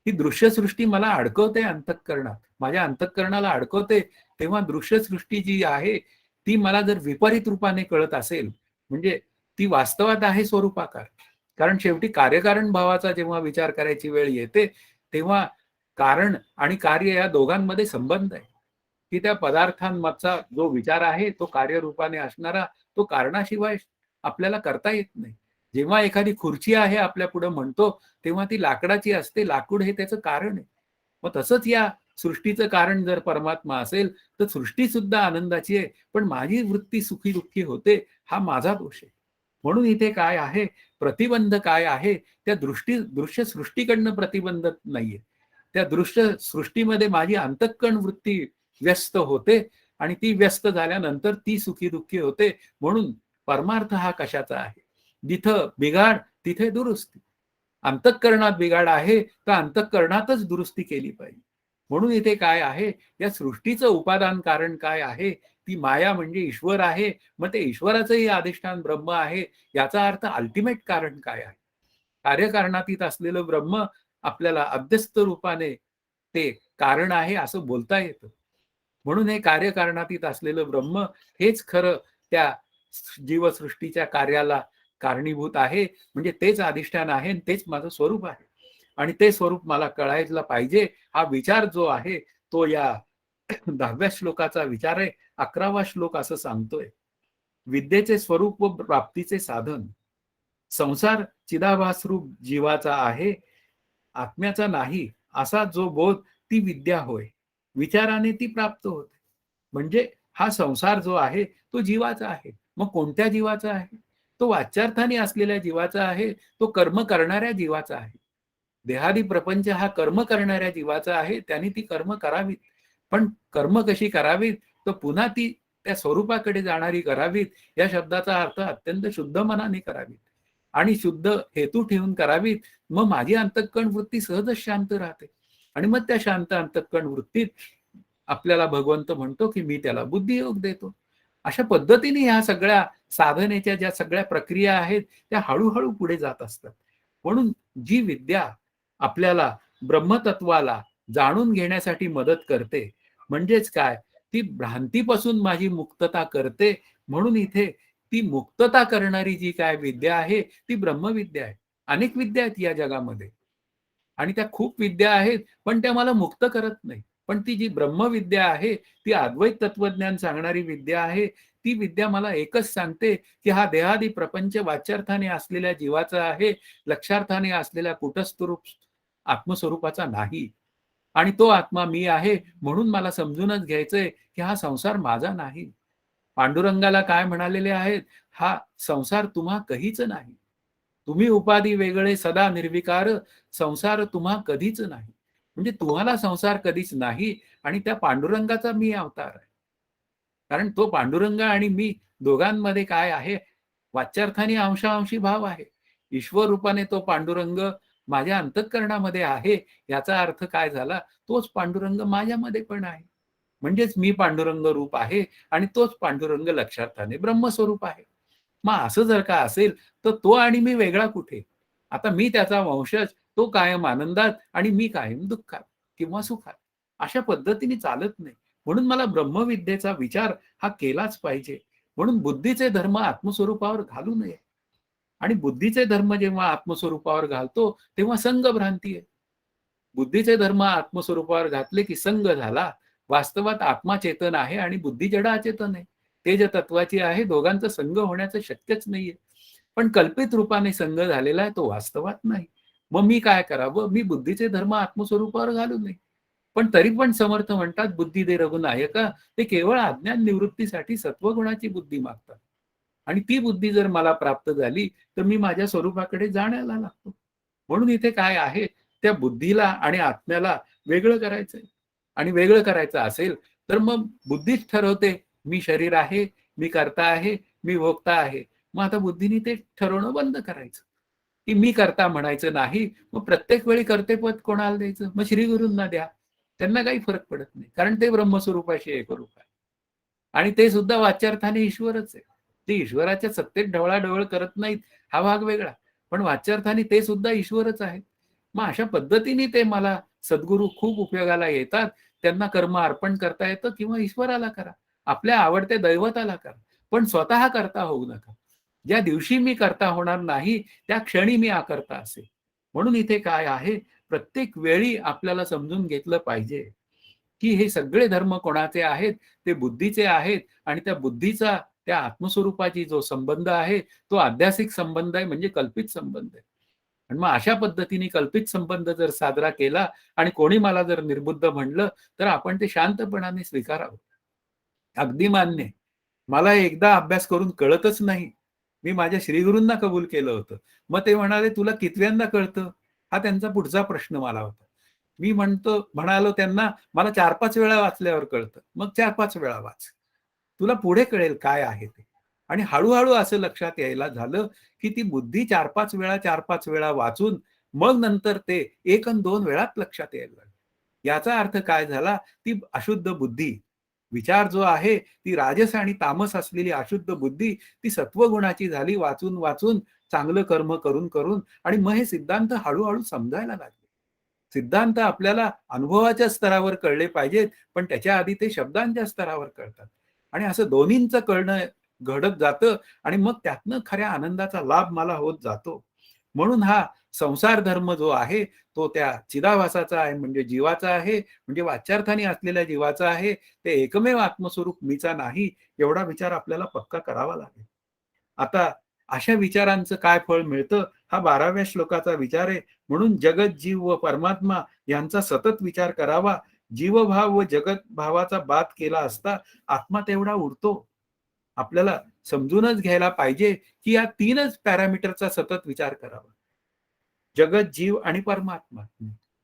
ही दृश्यसृष्टी मला अडकवते अंतःकरणात. माझ्या अंतःकरणाला अडकवते, तेव्हा दृश्यसृष्टी जी आहे, ती मला जर विपरीत रूपाने कळत असेल, म्हणजे ती वास्तवात आहे स्वरूपाकार. कारण शेवटी कार्यकारण भावाचा जेव्हा विचार करायची वेळ येते, तेव्हा कारण आणि कार्य या दोघांमध्ये संबंध आहे, की त्या पदार्थांमागचा जो विचार आहे तो कार्यरूपाने असणारा, तो कारणाशिवाय आपल्याला करता येत नाही. जेव्हा एखादी खुर्ची आहे आपल्या पुढे म्हणतो, तेव्हा ती लाकडाची असते. लाकूड हे त्याचं कारण आहे. मग तसंच या सृष्टीचं कारण जर परमात्मा असेल, तर सृष्टी सुद्धा आनंदाची आहे. पण माझी वृत्ती सुखी दुःखी होते, हा माझा दोष आहे. म्हणून इथे काय आहे, प्रतिबंध काय आहे, त्या दृश्य सृष्टीकडनं प्रतिबंध नाहीये. त्या दृश्य सृष्टीमध्ये माझी अंतःकरण वृत्ती व्यस्त होते आणि ती व्यस्त झाल्यानंतर ती सुखी दुःखी होते. म्हणून परमार्थ हा कशाचा आहे? जिथं बिघाड तिथे दुरुस्ती. अंतःकरणात बिघाड आहे तर अंतःकरणातच दुरुस्ती केली पाहिजे. म्हणून इथे काय आहे, या सृष्टीचं उपादान कारण काय आहे, ती माया म्हणजे ईश्वर आहे. मग ते ईश्वराचंही अधिष्ठान ब्रह्म आहे. याचा अर्थ अल्टिमेट कारण काय आहे? कार्यकारणातीत असलेलं ब्रह्म आपल्याला अध्यस्त रूपाने ते कारण आहे असं बोलता येतं. म्हणून हे कार्यकारणातीत असलेलं ब्रह्म हेच खरं त्या जीवसृष्टीच्या कार्याला कारणीभूत आहे. म्हणजे तेच अधिष्ठान आहे आणि तेच माझं स्वरूप आहे. आणि ते स्वरूप मला कळायला पाहिजे. हा विचार जो आहे तो या 10व्या श्लोकाचा विचार आहे. 11वा श्लोक असं सांगतोय, विद्येचे स्वरूप व प्राप्तीचे साधन. संसार चिदाभासरूप जीवाचा आहे, आत्म्याचा नाही असा जो बोध ती विद्या होय. विचाराने ती प्राप्त होते. म्हणजे हा संसार जो आहे तो जीवाचा आहे. मग कोणत्या जीवाचा आहे? तो वाच्यार्थाने असलेल्या जीवाचा आहे. तो कर्म करणाऱ्या जीवाचा आहे. देहादी प्रपंच हा कर्म करणाऱ्या जीवाचा आहे. त्यांनी ती कर्म करावीत. पण कर्म कशी करावीत? तर पुन्हा ती त्या स्वरूपाकडे जाणारी करावीत. या शब्दाचा अर्थ अत्यंत शुद्ध मनाने करावीत आणि शुद्ध हेतू ठेवून करावीत. मग माझी अंतःकरण वृत्ती सहजच शांत राहते आणि मग त्या शांत अंतःकरण वृत्तीत आपल्याला भगवंत म्हणतो की मी त्याला बुद्धियोग देतो. अशा पद्धतीने ह्या सगळ्या साधनेच्या ज्या सगळ्या प्रक्रिया आहेत त्या हळूहळू पुढे जात असतात. म्हणून जी विद्या आपल्याला ब्रह्मतत्वाला जाणून घेण्यासाठी मदत करते, म्हणजेच काय, ती भ्रांतीपासून माझी मुक्तता करते. म्हणून इथे ती मुक्तता करणारी जी काय विद्या आहे ती ब्रह्मविद्या आहे. अनेक विद्या आहेत या जगामध्ये आणि त्या खूप विद्या आहेत, पण त्या मला मुक्त करत नाही. पण ती जी ब्रह्मविद्या आहे, ती अद्वैत तत्वज्ञान सांगणारी विद्या आहे. ती विद्या मला एकच सांगते, की हा देहादी प्रपंच वाच्यार्थाने असलेल्या जीवाचा आहे, लक्षार्थाने असलेल्या कुटस्थरूप आत्मस्वरूपाचा नाही. आणि तो आत्मा मी आहे. म्हणून मला समजूनच घ्यायचंय, की हा संसार माझा नाही. पांडुरंगाला काय म्हणालेले आहेत, हा संसार तुम्हा कहीच नाही. तुम्ही उपाधी वेगळे सदा निर्विकार, संसार तुम्हा कधीच नाही. म्हणजे तुम्हाला संसार कधीच नाही आणि त्या पांडुरंगाचा मी अवतार आहे. कारण तो पांडुरंग आणि मी दोघांमध्ये काय आहे, वाच्यार्थाने अंशांशी भाव आहे. ईश्वर रूपाने तो पांडुरंग माझ्या अंतःकरणामध्ये आहे. याचा अर्थ काय झाला, तोच पांडुरंग माझ्यामध्ये पण आहे. म्हणजेच मी पांडुरंग रूप आहे आणि तोच पांडुरंग लक्षार्थाने ब्रह्मस्वरूप आहे. मग असं जर का असेल तर तो आणि मी वेगळा कुठे? आता मी त्याचा वंशज, तो कायम आनंदात आणि मी कायम दुःखात किंवा सुखात. अशा पद्धतीने चालत नाही. म्हणून मला ब्रह्मविद्येचा विचार हा केलाच पाहिजे. म्हणून बुद्धीचे धर्म आत्मस्वरूपावर घालू नये. आणि बुद्धीचे धर्म जेव्हा आत्मस्वरूपावर घालतो तेव्हा संघ भ्रांती आहे. बुद्धीचे धर्म आत्मस्वरूपावर घातले की संघ झाला. वास्तवात आत्मा चेतन आहे आणि बुद्धी जड अचेतन आहे. तेज तत्वाची आहे. दोघांचा संघ होण्याचं शक्यच नाहीये. पण कल्पित रूपाने संघ झालेला आहे, तो वास्तवात नाही. मग मी काय करावं? मी बुद्धीचे धर्म आत्मस्वरूपावर घालू नये. पण तरी पण समर्थ म्हणतात, बुद्धी दे रघुनायका. ते केवळ अज्ञान निवृत्तीसाठी सत्वगुणाची बुद्धी मागतात. आणि ती बुद्धी जर मला प्राप्त झाली तर मी माझ्या स्वरूपाकडे जाण्याला लागतो. म्हणून इथे काय आहे, त्या बुद्धीला आणि आत्म्याला वेगळं करायचंय. आणि वेगळं करायचं असेल तर मग बुद्धीच ठरवते, मी शरीर आहे, मी कर्ता आहे, मी भोक्ता आहे. मग आता बुद्धीने ते ठरवणं बंद करायचं, की मी करता म्हणायचं नाही. मग प्रत्येक वेळी कर्तेपद कोणाला द्यायचं? मग श्रीगुरूंना द्या. त्यांना काही फरक पडत नाही, कारण ते ब्रह्मस्वरूपाशी एकरूप आहे आणि ते सुद्धा वाच्यार्थाने ईश्वरच आहे. ते ईश्वराच्या सत्तेत ढवळाढवळ करत नाहीत, हा भाग वेगळा. पण वाच्यार्थाने ते सुद्धा ईश्वरच आहेत. मग अशा पद्धतीने ते मला सद्गुरू खूप उपयोगाला येतात. त्यांना कर्म अर्पण करता येतं किंवा ईश्वराला करा, आपल्या आवडत्या दैवताला करा, पण स्वतः करता होऊ नका. ज्या दिवशी मी करता होणार नाही त्या क्षणी मी अकर्ता असे. म्हणून इथे काय आहे, प्रत्येक वेळी आपल्याला समजून घेतलं पाहिजे की हे सगळे धर्म कोणाचे आहेत, ते बुद्धीचे आहेत आणि त्या बुद्धीचा त्या आत्मस्वरूपाची जो संबंध आहे तो अध्यासिक संबंध आहे, म्हणजे कल्पित संबंध आहे. आणि मग अशा पद्धतीने कल्पित संबंध जर साजरा केला आणि कोणी मला जर निर्बुद्ध म्हणलं तर आपण ते शांतपणाने स्वीकारावं. अगदी मान्य आहे. मला एकदा अभ्यास करून कळतच नाही. मी माझ्या श्रीगुरूंना कबूल केलं होतं. मग ते म्हणाले, "तुला कितव्यांदा कळतं?" हा त्यांचा पुढचा प्रश्न मला होता. मी म्हणालो त्यांना, "मला 4-5 वेळा वाचल्यावर कळतं." "मग 4-5 वेळा वाच. तुला पुढे कळेल काय आहे ते." आणि हळू असं लक्षात यायला झालं, की ती बुद्धी 4-5 वेळा वाचून मग नंतर ते 1 अन् 2 वेळात लक्षात यायला लागलं. याचा अर्थ काय झाला, ती अशुद्ध बुद्धी, विचार जो आहे, ती राजस आणि तामस असलेली अशुद्ध बुद्धी ती सत्वगुणाची झाली वाचून चांगलं कर्म करून आणि मग हे सिद्धांत हळू समजायला लागले. सिद्धांत आपल्याला अनुभवाच्या स्तरावर कळले पाहिजेत, पण त्याच्या आधी ते शब्दांच्या स्तरावर कळतात. आणि असं दोन्हींचं कळणं घडत जातं आणि मग त्यातनं खऱ्या आनंदाचा लाभ मला होत जातो. म्हणून हा संसार धर्म जो आहे, तो त्या चिदाभासाचा आहे, म्हणजे जीवाचा आहे, म्हणजे वाच्यार्थाने असलेल्या जीवाचा आहे. ते एकमेव आत्मस्वरूप मीचा नाही, एवढा विचार आपल्याला पक्का करावा लागेल. आता अशा विचारांचं काय फळ मिळतं, हा 12व्या श्लोकाचा विचार आहे. म्हणून जगत, जीव व परमात्मा यांचा सतत विचार करावा. जीवभाव व जगत भावाचा बात केला असता आत्मा तेवढा उरतो. आपल्याला समजूनच घ्यायला पाहिजे, की या 3च पॅरामीटरचा सतत विचार करावा. जगत, जीव आणि परमात्मा.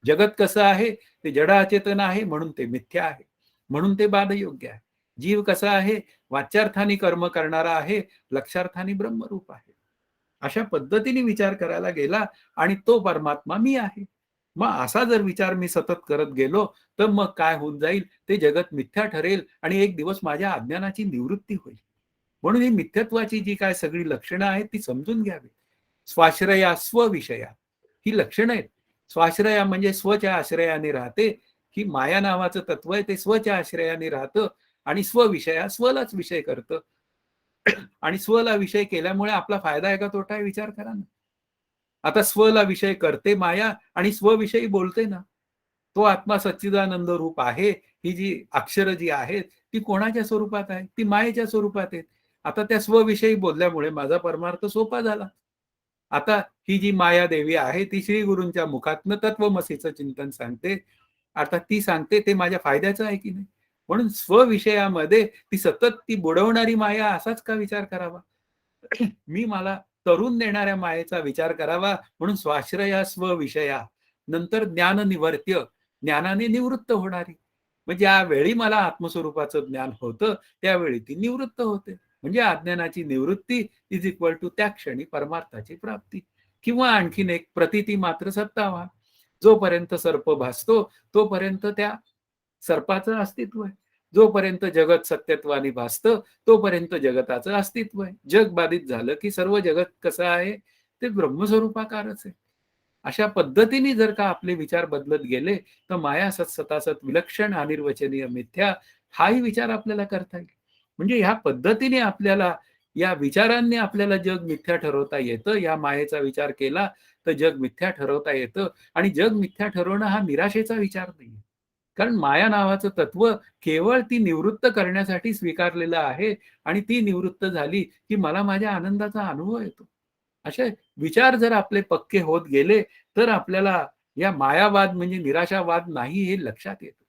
जगत कसं आहे? ते जड अचेतन आहे म्हणून ते मिथ्या आहे. म्हणून ते बाधयोग्य आहे. जीव कसा आहे? वाच्यार्थाने कर्म करणारा आहे, लक्षार्थाने ब्रह्मरूप आहे. अशा पद्धतीने विचार करायला गेला आणि तो परमात्मा मी आहे. मग असा जर विचार मी सतत करत गेलो, तर मग काय होऊन जाईल? ते जगत मिथ्या ठरेल आणि एक दिवस माझ्या अज्ञानाची निवृत्ती होईल. म्हणून ही मिथ्यत्वाची जी काय सगळी लक्षणं आहेत ती समजून घ्यावी. स्वाश्रया स्वविषया ही लक्षणं आहेत. स्वाश्रया म्हणजे स्वच्या आश्रयाने राहते, ही माया नावाचं तत्व आहे, ते स्वच्या आश्रयाने राहतं आणि स्वविषया स्वलाच विषय करतं. आणि स्वला विषय केल्यामुळे आपला फायदा आहे का तोटा आहे विचार करा ना. आता स्वला विषय करते माया आणि स्वविषयी बोलते ना. तो आत्मा सच्चिदानंद रूप आहे. ही जी अक्षरं जी आहेत ती कोणाच्या स्वरूपात आहे? ती मायेच्या स्वरूपात आहेत. आता त्या स्वविषयी बोलल्यामुळे माझा परमार्थ सोपा झाला. आता ही जी माया देवी आहे ती श्री गुरूंच्या मुखातनं तत्वमसीचं चिंतन सांगते. अर्थात ती सांगते ते माझ्या फायद्याचं आहे की नाही. म्हणून स्वविषयामध्ये ती सतत ती बुडवणारी माया असाच का विचार करावा? मी मला तरुण देणाऱ्या मायेचा विचार करावा. म्हणून स्वाश्रया स्वविषया नंतर ज्ञान निवर्त्य, ज्ञानाने निवृत्त होणारी. म्हणजे ज्यावेळी मला आत्मस्वरूपाचं ज्ञान होतं त्यावेळी ती निवृत्त होते. म्हणजे अज्ञानाची निवृत्ती इज इक्वल टू त्या क्षणी परमार्थाची प्राप्ती. किंवा आणखीन एक प्रतीती मात्र सत्तावा. जोपर्यंत सर्प भासतो तोपर्यंत त्या सर्पाचं अस्तित्व आहे. जोपर्यंत जगत सत्यत्वाने भासतं तोपर्यंत जगताचं अस्तित्व आहे. जग बाधित झालं की सर्व जगत कसं आहे? ते ब्रह्मस्वरूपाकारच आहे. अशा पद्धतीने जर का आपले विचार बदलत गेले तर माया सत्सतासत विलक्षण अनिर्वचनीय मिथ्या हाही विचार आपल्याला करता येईल. म्हणजे ह्या पद्धतीने आपल्याला या विचारांनी आपल्याला जग मिथ्या ठरवता येतं. या मायेचा विचार केला तर जग मिथ्या ठरवता येतं आणि जग मिथ्या ठरवणं हा निराशेचा विचार नाही. कारण माया नावाचं तत्व केवळ ती निवृत्त करण्यासाठी स्वीकारलेलं आहे आणि ती निवृत्त झाली की मला माझ्या आनंदाचा अनुभव येतो. असे विचार जर आपले पक्के होत गेले तर आपल्याला या मायावाद म्हणजे निराशावाद नाही हे लक्षात येतं.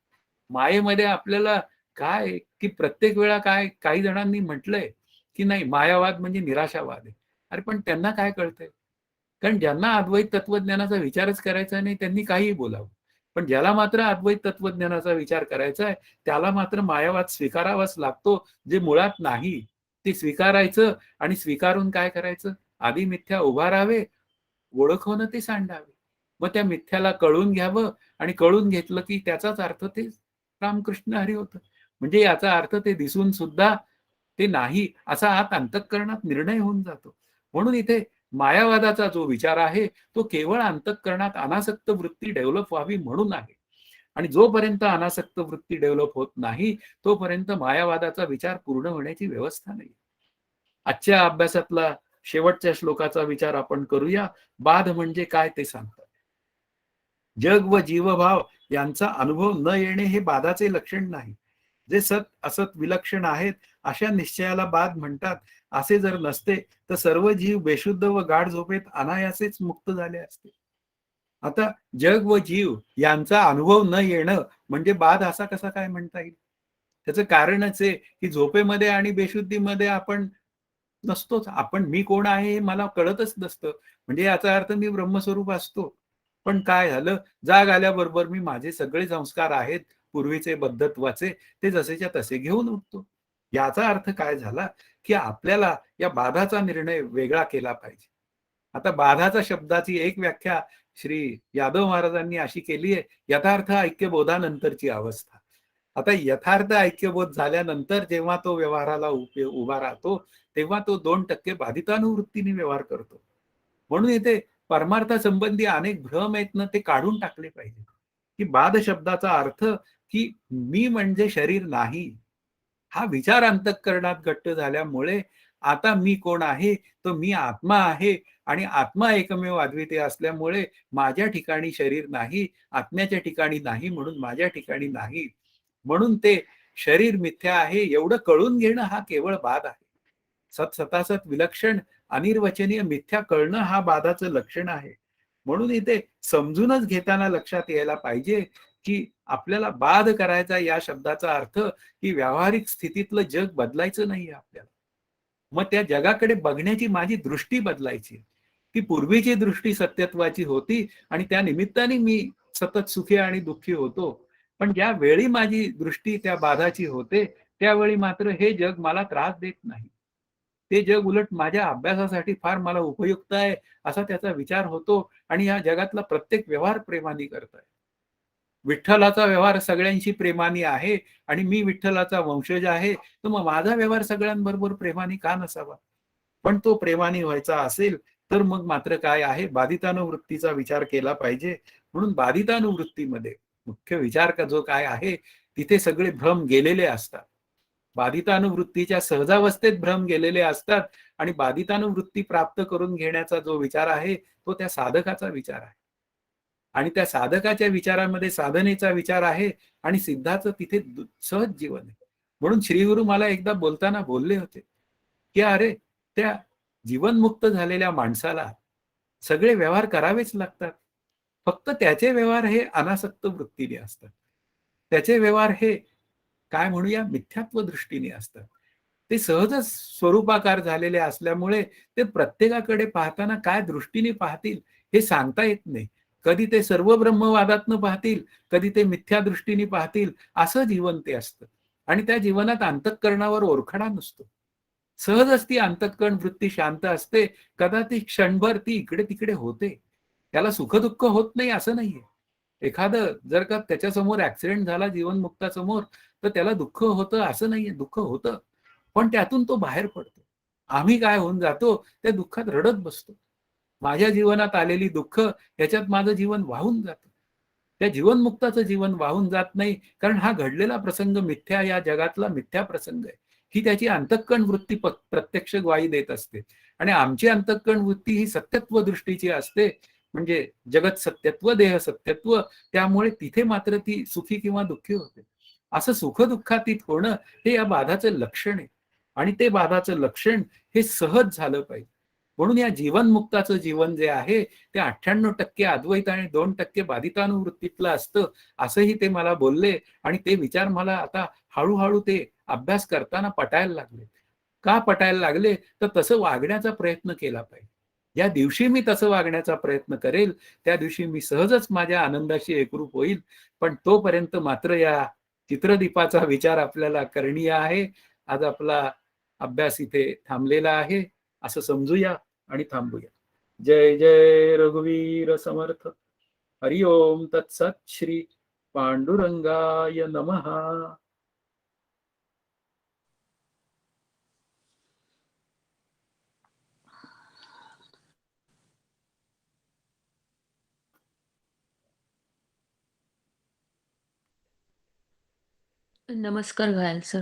मायेमध्ये आपल्याला काय की प्रत्येक वेळा काय काही जणांनी म्हटलंय की नाही मायावाद म्हणजे निराशावाद आहे. अरे पण त्यांना काय कळतंय? कारण ज्यांना अद्वैत तत्वज्ञानाचा विचारच करायचा नाही त्यांनी काहीही बोलावं. पण ज्याला मात्र अद्वैत तत्वज्ञानाचा विचार करायचा आहे, त्याला मात्र मायावाद स्वीकारावाच लागतो, जे मुळात नाही. ते स्वीकारायचं आणि स्वीकारून काय करायचं? आधी मिथ्या उभारावे, ओळखवणं ते सांडावे. मग त्या मिथ्याला कळून घ्यावं आणि कळून घेतलं की त्याचाच अर्थ ते रामकृष्ण हरी होतं. म्हणजे याचा अर्थ ते दिसून सुद्धा ते नाही असा आत अंतःकरणात निर्णय होऊन जातो. म्हणून इथे मायावादाचा जो विचार आहे तो केवळ अंतःकरणात अनासक्त वृत्ती डेव्हलप व्हावी म्हणून आहे. आणि जोपर्यंत अनासक्त वृत्ती डेव्हलप होत नाही तोपर्यंत मायावादाचा विचार पूर्ण होण्याची व्यवस्था नाही. आजच्या अभ्यासातला शेवटच्या श्लोकाचा विचार आपण करूया. बाध म्हणजे काय ते सांगतात. जग व जीवभाव यांचा अनुभव न येणे हे बाधाचे लक्षण नाही. जे सत असत विलक्षण आहेत अशा निश्चयाला बाध म्हणतात. असे जर नसते तर सर्व जीव बेशुद्ध व गाढ झोपेत अनायासेच मुक्त झाले असते. आता जग व जीव यांचा अनुभव न येणं म्हणजे बाध असा कसा काय म्हणता येईल? त्याचं कारणच आहे की झोपेमध्ये आणि बेशुद्धीमध्ये आपण नसतोच. आपण मी कोण आहे हे मला कळतच नसतं. म्हणजे याचा अर्थ मी ब्रह्मस्वरूप असतो. पण काय झालं, जाग आल्याबरोबर मी माझे सगळे संस्कार आहेत पूर्वीचे बद्धत्वाचे, ते जसेच्या तसे घेऊन उठतो. याचा अर्थ काय झाला, की आपल्याला या बाधाचा निर्णय वेगळा केला पाहिजे. आता बाधाचा शब्दाची एक व्याख्या श्री यादव महाराजांनी अशी केली आहे, यथार्थ ऐक्यबोधानंतरची अवस्था. आता यथार्थ ऐक्यबोध झाल्यानंतर जेव्हा तो व्यवहाराला उभा राहतो, तेव्हा तो 2% बाधितानुवृत्तीने व्यवहार करतो. म्हणून इथे परमार्थासंबंधी अनेक भ्रम आहेत ना, ते काढून टाकले पाहिजे. की बाध शब्दाचा अर्थ की मी म्हणजे शरीर नाही. हा विचार अंतःकरणात घट्ट झाल्यामुळे आता मी कोण आहे? तर मी आत्मा आहे आणि आत्मा एकमेव अद्वितीय असल्यामुळे माझ्या ठिकाणी शरीर नाही, आत्म्याच्या ठिकाणी नाही, म्हणून माझ्या ठिकाणी नाही. म्हणून ते शरीर मिथ्या आहे एवढं कळून घेणं हा केवळ बाध आहे. सत विलक्षण अनिर्वचनीय मिथ्या कळणं हा बाधाचं लक्षण आहे. म्हणून इथे समजूनच घेताना लक्षात यायला पाहिजे की आपल्याला बाध करायचा या शब्दाचा अर्थ की व्यावहारिक स्थितीतलं जग बदलायचं नाही आपल्याला. मग त्या जगाकडे बघण्याची माझी दृष्टी बदलायची. ती पूर्वीची दृष्टी सत्यत्वाची होती आणि त्या निमित्ताने मी सतत सुखी आणि दुःखी होतो. पण ज्या वेळी माझी दृष्टी त्या बाधाची होते, त्यावेळी मात्र हे जग मला त्रास देत नाही. ते जग उलट माझ्या अभ्यासासाठी फार मला उपयुक्त आहे, असा त्याचा विचार होतो आणि या जगातला प्रत्येक व्यवहार प्रेमाने करताय. विठ्ठलाचा व्यवहार सगळ्यांशी प्रेमाने आहे आणि मी विठ्ठलाचा वंशज आहे, तर मग माझा व्यवहार सगळ्यांबरोबर प्रेमाने का नसावा? पण तो प्रेमाने व्हायचा असेल, तर मग मात्र काय आहे, बाधितानुवृत्तीचा विचार केला पाहिजे. म्हणून बाधितानुवृत्तीमध्ये मुख्य विचार का जो काय आहे, तिथे सगळे भ्रम गेलेले असतात. बाधितानुवृत्तीच्या सहजावस्थेत भ्रम गेलेले असतात आणि बाधितानुवृत्ती प्राप्त करून घेण्याचा जो विचार आहे, तो त्या साधकाचा विचार आहे. आणि त्या साधकाच्या विचारामध्ये साधनेचा विचार आहे आणि सिद्धाचं तिथे सहज जीवन आहे. म्हणून श्रीगुरु मला एकदा बोलताना बोलले होते, की अरे त्या जीवनमुक्त झालेल्या माणसाला सगळे व्यवहार करावेच लागतात. फक्त त्याचे व्यवहार हे अनासक्त वृत्तीने असतात. त्याचे व्यवहार हे काय म्हणूया मिथ्यात्व दृष्टीने असतात. ते सहजच स्वरूपाकार झालेले असल्यामुळे ते प्रत्येकाकडे पाहताना काय दृष्टीने पाहतील हे सांगता येत नाही. कधी ते सर्व ब्रह्मवादातनं पाहतील, कधी ते मिथ्या दृष्टीने पाहतील, असं जीवन ते असतं. आणि त्या जीवनात अंतःकरणावर ओरखडा नसतो. सहजच ती अंतःकरण वृत्ती शांत असते. कदाचित क्षणभर ती इकडे-तिकडे होते. त्याला सुख-दुःख होत नाही असं नाहीये. एखादं जर का त्याच्यासमोर ॲक्सिडेंट झाला जीवनमुक्तासमोर, तर त्याला दुःख होतं असं नाहीये. दुःख होतं. पण त्यातून तो बाहेर पडतो. आम्ही काय होऊन जातो, त्या दुःखात रडत बसतो. माझ्या जीवनात आलेली दुःख याच्यात माझं जीवन वाहून जातं. त्या जीवनमुक्ताचं जीवन वाहून जात नाही, कारण हा घडलेला प्रसंग मिथ्या या जगातला मिथ्या प्रसंग आहे. ही त्याची अंतःकरण वृत्ती प्रत्यक्ष ग्वाही देत असते. आणि आमची अंतःकरण वृत्ती ही सत्यत्व दृष्टीची असते. म्हणजे जगत सत्यत्व, देह सत्यत्व. त्यामुळे तिथे मात्र ती सुखी किंवा दुःखी होते. असं सुख-दुःखातीत होणं हे या बाधाचं लक्षण आहे. आणि ते बाधाचं लक्षण हे सहज झालं पाहिजे. म्हणून या जीवनमुक्ताचं जीवन जे आहे ते 98% अद्वैत आणि 2% बाधितानुवृत्तीतलं असतं, असंही ते मला बोलले आणि ते विचार मला आता हळू ते अभ्यास करताना पटायला लागले. का पटायला लागले? तर तसं वागण्याचा प्रयत्न केला पाहिजे. ज्या दिवशी मी तसं वागण्याचा प्रयत्न करेल, त्या दिवशी मी सहजच माझ्या आनंदाशी एकरूप होईल. पण तोपर्यंत मात्र या चित्रदीपाचा विचार आपल्याला करणीय आहे. आज आपला अभ्यास इथे थांबलेला आहे, असं समजूया आणि थांबूया. जय जय रघुवीर समर्थ. हरि ओम तत्सत श्री पांडुरंगाय नमः. नमस्कार घायल सर.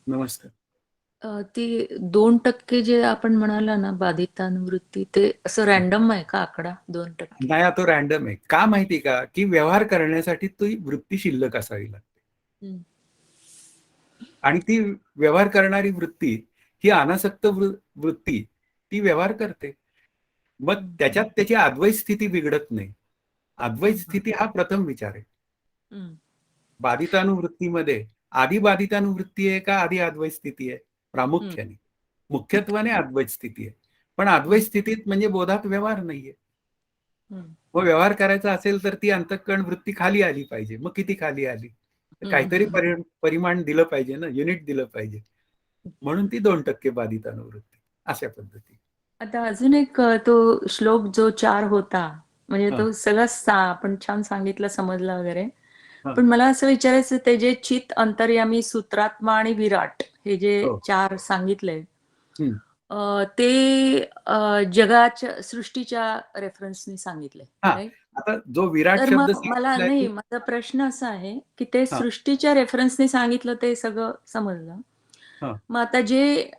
नमस्कार. ती 2% जे आपण म्हणाला ना बाधितानुवृत्ती, ते असं रॅन्डम आहे का आकडा 2%? नाही, तो रॅन्डम आहे. का माहिती का, की व्यवहार करण्यासाठी ती वृत्ती शिल्लक असावी लागते. हं. आणि ती व्यवहार करणारी वृत्ती ही अनासक्त वृत्ती ती व्यवहार करते. मग हं. त्याच्यात त्याची अद्वैत स्थिती बिघडत नाही. अद्वैत हां. स्थिती हा प्रथम विचार आहे. हं. बाधितानुवृत्तीमध्ये आधी बाधितानुवृत्ती आहे का आधी अद्वैत स्थिती आहे? हं. प्रामुख्याने मुख्यत्वाने अद्वैत स्थिती आहे. पण अद्वैत हं. स्थितीत म्हणजे बोधात व्यवहार नाहीये. हं. मग व्यवहार करायचा असेल तर ती अंतःकरण वृत्ती खाली आली पाहिजे. मग किती खाली आली? हं. काहीतरी परिमाण दिलं पाहिजे ना, युनिट दिलं पाहिजे. म्हणून ती 2% बाधितानुवृत्ती अशा पद्धती. आता अजून एक तो श्लोक जो 4 होता, म्हणजे हां, तो सगळा आपण छान सांगितलं, समजला वगैरे. हां. पण मला असं विचारायचं, ते जे चित, अंतर्यामी, सूत्रात्मा आणि विराट हे जे हो. 4 सांगितले, हं. ते जगाच्या सृष्टीच्या रेफरन्सनी सांगितले, हां. राइट? आता जो विराट तर शब्द मग मला सांगितलाय नाही, तो माझा प्रश्न असा आहे, की ते हां, सृष्टीच्या रेफरन्सने सांगितलं ते सगळं समजलं. हां. मग आता जे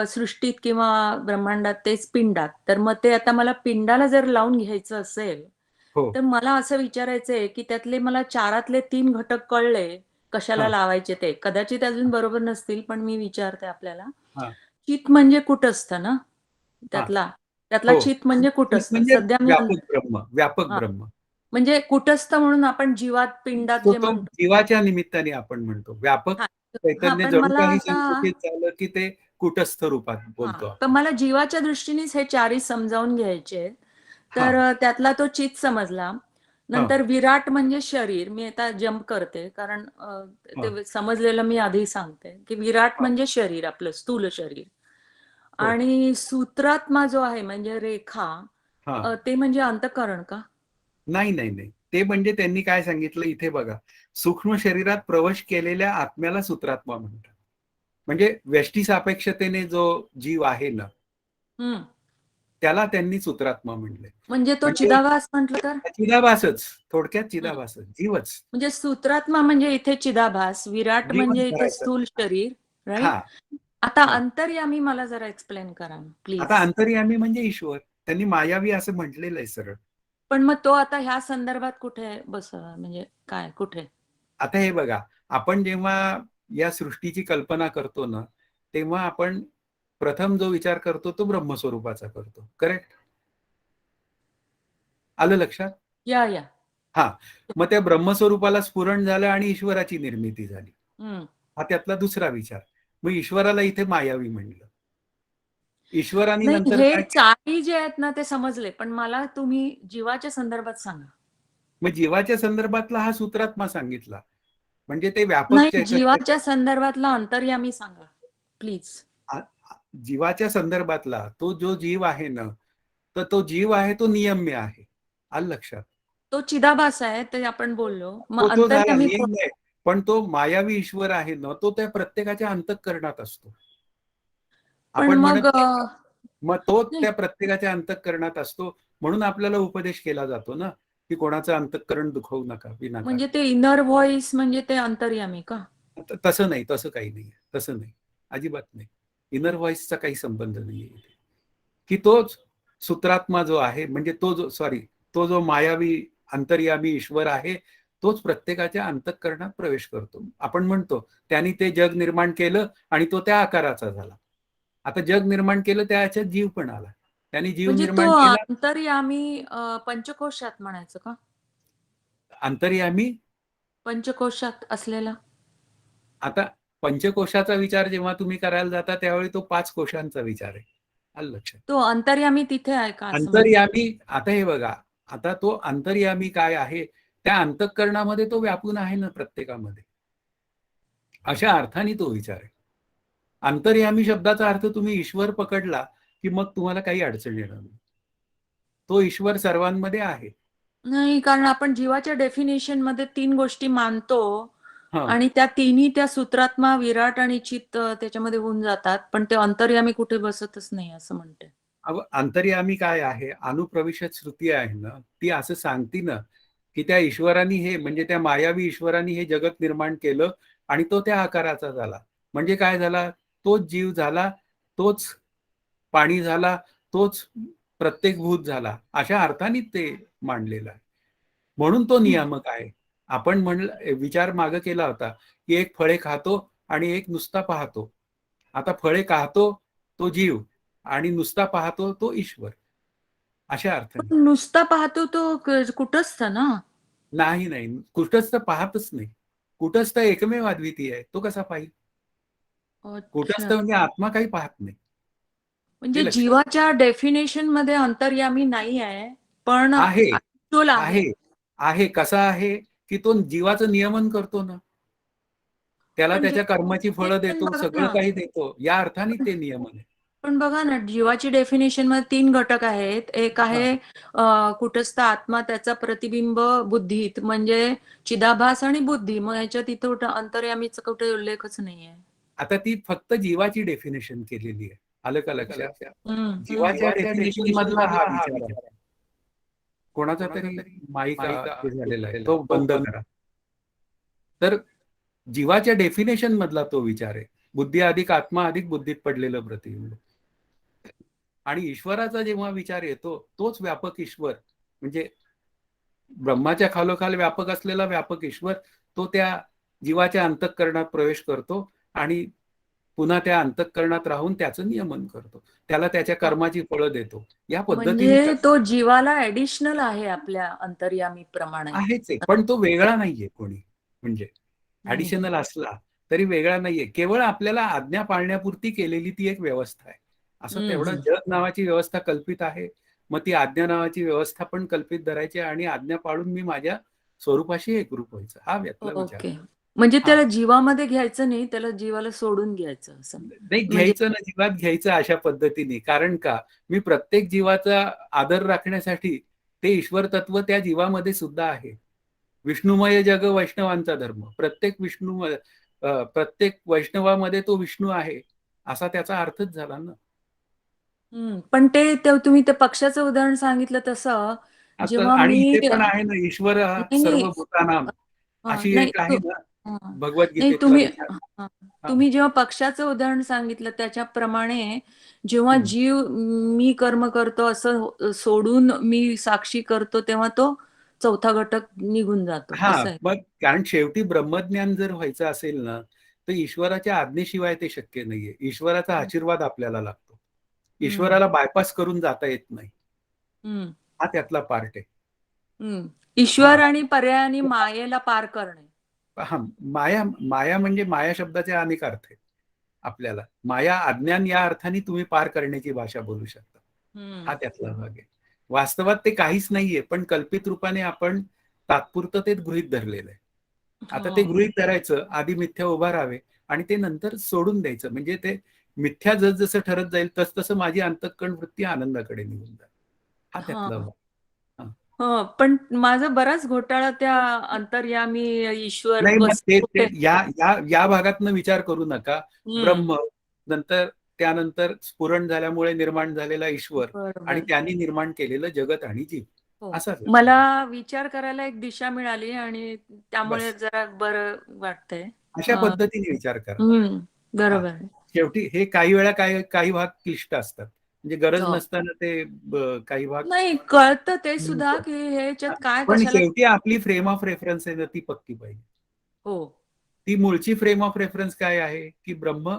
सृष्टीत किंवा ब्रह्मांडात तेच पिंडात, तर मग ते आता मला पिंडाला जर लावून घ्यायचं असेल, हो. तर मला असं विचारायचंय, की त्यातले मला 4 3 घटक कळले, कशाला हां, लावायचे ते. कदाचित अजून बरोबर नसतील, पण मी विचारते आपल्याला. हां, चित म्हणजे कुटस्थ ना? हां. त्यातला त्यातला हो. चित म्हणजे चित कुटस्थ. म्हणजे सध्या मी व्यापक ब्रह्म, व्यापक हां, ब्रह्म. म्हणजे कुटस्थ म्हणून आपण जीवात, पिंडात तो जे तो म्हणतो. जीवाच्या निमित्ताने आपण म्हणतो. व्यापक हां, हां, चैतन्य पण जणू मला काही आता संकुचित झालं, की ते कुटस्थ रूपात हां, बोलतो तर आपण. मला जीवाच्या दृष्टीनेच हे 4ही समजावून घ्यायचे आहेत. तर हां, त्यातला तो चित समजला. हां, नंतर विराट म्हणजे शरीर. मी आता जंप करते, कारण हां, ते समजलेलं मी आधी सांगते, की विराट हां, म्हणजे शरीर, आपलं स्थूल शरीर. हो. आणि सूत्रात्मा जो आहे म्हणजे रेखा, हां. ते म्हणजे अंतःकरण का? नाही, नाही, नाही. ते म्हणजे त्यांनी काय सांगितलं इथे बघा. सूक्ष्म शरीरात प्रवेश केलेल्या आत्म्याला सूत्रात्मा म्हणतात. म्हणजे व्यष्टीसापेक्षतेने जो जीव आहे ना, हं. त्याला त्यांनी सूत्रात्मा म्हणलंय. म्हणजे तो म्हणजे चिदाभास म्हटलं तर? चिदाभासच, थोडक्यात हं. चिदाभासच, जीवच. म्हणजे सूत्रात्मा म्हणजे इथे चिदाभास, विराट जीवच म्हणजे इथे धरायचं. स्थूल शरीर, राइट? हां, आता हां. अंतर्यामी मला जरा एक्सप्लेन करा ना, आता प्लीज. अंतर्यामी म्हणजे ईश्वर. त्यांनी मायावी असं म्हटलेलं आहे सरळ. पण मग तो आता ह्या संदर्भात कुठे म्हणजे काय, कुठे? आता हे बघा, आपण जेव्हा या सृष्टीची कल्पना करतो ना, तेव्हा आपण प्रथम जो विचार करतो तो ब्रह्मस्वरूपाचा करतो. करेक्ट? आलं लक्षात? या. हां. मग त्या ब्रह्मस्वरूपाला स्फुरण झालं आणि ईश्वराची निर्मिती झाली. हं. हा त्यातला दुसरा विचार. मग ईश्वराला इथे मायावी म्हणलं. ईश्वराने नाही, नंतर हे काय केलं? 4ही जे आहेत ना ते समजले. पण मला तुम्ही जीवाच्या संदर्भात सांगा. मग जीवाच्या संदर्भातला हा सूत्रात्मा सांगितला. म्हणजे ते व्यापक नाही, चैतन्य जीवाच्या संदर्भातला अंतर्यामी सांगा, प्लीज. जीवाच्या संदर्भातला तो जो जीव आहे ना, तर तो जीव आहे तो नियम्य आहे. आलं लक्षात? तो चिदाभास आहे, ते आपण बोललो. मग तो झाला अंतर्यामी कोण? नियम्य आहे. पण तो मायावी ईश्वर आहे ना, तो त्या प्रत्येकाच्या अंतःकरणात असतो. पण आपण म्हणत मग नाही का? मग तो नाही, त्या प्रत्येकाच्या अंतःकरणात असतो. म्हणून आपल्याला उपदेश केला जातो ना, की कोणाचं अंतःकरण दुखवू नका म्हणजे विनाकारण. ते इनर व्हॉइस म्हणजे ते अंतर्यामी का? तसं नाही, तसं काही नाहीये. तसं नाही. अजिबात नाही. इनर व्हॉइसचा काही संबंध नाहीये इथे. की तोच सूत्रात्मा जो आहे, म्हणजे तो जो सॉरी, तो जो मायावी अंतर्यामी ईश्वर आहे, तोच प्रत्येकाच्या अंतःकरणात प्रवेश करतो. आपण म्हणतो, त्यांनी ते जग निर्माण केलं आणि तो त्या आकाराचा झाला. आता जग निर्माण केलं त्याच्यात जीव पण आला. त्यांनी जीव म्हणजे तो निर्माण केला. अंतर्यामी पंचकोशात म्हणायचं का? अंतर्यामी पंचकोशात असलेला? आता पंचकोशाचा विचार जेव्हा तुम्ही करायला जाता त्यावेळी तो 5 कोशांचा विचार आहे. आलं लक्षात. तो अंतर्यामी तिथे आहे का असं म्हणायचं? अंतर्यामी आता हे बघा, आता तो अंतर्यामी काय आहे, त्या अंतःकरणामध्ये तो व्यापून आहे ना प्रत्येकामध्ये. अशा अर्थाने तो विचार आहे. अंतर्यामी शब्दाचा अर्थ तुम्ही ईश्वर पकडला, की मग तुम्हाला काही अडचण येणार नाही. तो ईश्वर सर्वांमध्ये आहे. नाही, कारण आपण जीवाच्या डेफिनेशनमध्ये 3 गोष्टी मानतो हां. आणि त्या तिन्ही त्या सूत्रात्मा, विराट आणि चित्त त्याच्यामध्ये होऊन जातात. पण ते अंतर्यामी कुठे बसतच नाही असं म्हणते. अंतर्यामी काय आहे? अनुप्रविशत श्रुती आहे ना, ती असं सांगते ना, की त्या ईश्वराने हे म्हणजे त्या मायावी ईश्वराने हे जगत निर्माण केलं आणि तो त्या आकाराचा झाला. म्हणजे काय झाला? तोच जीव झाला, तोच पाणी झाला, तोच प्रत्येक भूत झाला, अशा अर्थाने ते मांडलेलं आहे. म्हणून तो नियामक आहे. आपण म्हणलं, विचार मागे केला होता की एक फळे खातो आणि एक नुसता पाहतो. आता फळे खातो तो जीव आणि नुसता पाहतो तो ईश्वर, अशा अर्थाने. पण नुसता पाहतो तो कुटस्थ ना. नाही नाही, कुटस्थ पाहतच नाही. कुटस्थ एकमेव अद्वितीय आहे, तो कसा पाहिल? कुटस्थ अच्छा. म्हणजे आत्मा काही पाहत नाही. म्हणजे ते लक्षात जीवाच्या डेफिनेशन मध्ये अंतर्यामी नाही आहे, पण आहे, ऍक्च्युअल आहे. आहे, आहे. कसा आहे की तो जीवाचं नियमन करतो ना, त्याला पण त्याच्या कर्माची फळं पण देतो, बघा सगळं ना, काही देतो. या अर्थाने ते नियमन आहे. पण बघा ना, जीवाची डेफिनेशन मध्ये 3 घटक आहेत. एक हां. आहे कुटस्थ आत्मा, त्याचा प्रतिबिंब बुद्धीत, म्हणजे चिदाभास आणि बुद्धी. मग ह्याच्यात इथं अंतर्यामीचा कुठे उल्लेखच नाहीये. आता ती फक्त जीवाची डेफिनेशन केलेली आहे. आलं का लक्षात? हम्म. जीवाच्या डेफिनेशन मधला हा विचार आहे. कोणाचा तरी माईक हे झालेला आहे, तो बंद करा. तर जीवाच्या डेफिनेशन मधला तो विचार आहे. बुद्धी अधिक आत्मा अधिक बुद्धीत पडलेलं प्रतिबिंब. आणि ईश्वराचा जेव्हा विचार येतो, तोच व्यापक ईश्वर, म्हणजे ब्रह्माच्या खालोखाल व्यापक असलेला व्यापक ईश्वर, तो त्या जीवाच्या अंतःकरणात प्रवेश करतो आणि पुन्हा त्या अंतःकरणात राहून त्याचं नियमन करतो. त्याला त्याच्या कर्माची फळं देतो. या पद्धतीने म्हणजे तो जीवाला ऍडिशनल आहे आपल्या अंतर्यामी प्रमाणे. आहेच आहे, पण तो वेगळा नाहीये कोणी. म्हणजे नाही. ऍडिशनल असला तरी वेगळा नाहीये. केवळ आपल्याला आज्ञा पाळण्यापुरती केलेली ती एक व्यवस्था आहे. असं तेवढं हम्म. जग नावाची व्यवस्था कल्पित आहे. मग ती आज्ञा नावाची व्यवस्था पण कल्पित धरायची आणि आज्ञा पाळून मी माझ्या स्वरूपाशी एकरूप व्हायचं, हा यातला विचार. ओके. म्हणजे हा, त्याला जीवामध्ये घ्यायचं नाही, त्याला जीवाला सोडून घ्यायचं असं. नाही म्हणजे घ्यायचं ना, जीवात घ्यायचं अशा पद्धतीने. कारण का, मी प्रत्येक जीवाचा आदर राखण्यासाठी ते ईश्वर तत्व त्या जीवामध्ये सुद्धा आहे. विष्णुमय जग वैष्णवांचा धर्म. प्रत्येक वैष्णवामध्ये तो विष्णू आहे, असा त्याचा अर्थच झाला ना. पण ते तुम्ही ते पक्षाचं उदाहरण सांगितलं तसं, आता जेव्हा आणि मी इथे पण आहे ना, ईश्वर नाही, नाही. सर्व भूतानाम, अशी नाही एक आहे ना हां. नाही भगवद्गीतेतला तुम्ही विचार. हां. हा. तुम्ही जेव्हा पक्षाचं उदाहरण सांगितलं त्याच्याप्रमाणे, जेव्हा हम्म. जीव मी कर्म करतो असं सोडून मी साक्षी करतो, तेव्हा तो चौथा घटक निघून जातो, हा, असं आहे. मग कारण शेवटी ब्रह्मज्ञान जर व्हायचं असेल ना, तर ईश्वराच्या आज्ञेशिवाय ते शक्य नाहीये. ईश्वराचा आशीर्वाद आपल्याला लागतो. हं, ईश्वराला बायपास करून जाता येत नाही. हं, हा त्यातला पार्ट आहे. हं. हा, ईश्वर आणि पर्यायाने मायेला पार करणे. हा, माया, माया म्हणजे माया शब्दाचे अनेक अर्थ आहेत आपल्याला. माया अज्ञान या अर्थाने तुम्ही पार करण्याची भाषा बोलू शकता. हं. हा त्यातला भाग आहे. वास्तवात ते काहीच नाहीये, पण कल्पित रूपाने आपण तात्पुरतं ते गृहीत धरलेलं आहे. आता ते हो. गृहीत धरायचं, आधी मिथ्या उभा राहावे आणि ते नंतर सोडून द्यायचं. म्हणजे ते मिथ्या जसं ठरत जाईल तसं माझी अंतःकरण वृत्ती आनंदाकडे निघून जाईल. हा त्यातला हां. भाग. हा. हो, पण माझा बराच घोटाळा त्या अंतर्यामी ईश्वर नाही, मग ते कुठे. या या या भागातनं विचार करू नका. हं. ब्रह्म, नंतर त्यानंतर स्फुरण झाल्यामुळे निर्माण झालेला ईश्वर आणि बरोबर. त्यांनी निर्माण केलेलं जगत आणि जीव, हो. असा मला विचार करायला एक दिशा मिळाली आणि त्यामुळे बस. जरा बरं वाटतंय. अशा अ, पद्धतीने विचार करा. हा, बरोबर आहे. शेवटी हे काही वेळा काही भाग क्लिष्ट असतात. म्हणजे गरज हो. नसताना ते काही भाग. नाही कळतं ते सुद्धा, की ह्याच्यात हा, काय पण कशाला. शेवटी आपली फ्रेम ऑफ रेफरन्स आहे ना, ती पक्की पाहिजे. हो. ती मूळची फ्रेम ऑफ रेफरन्स काय आहे की ब्रह्म,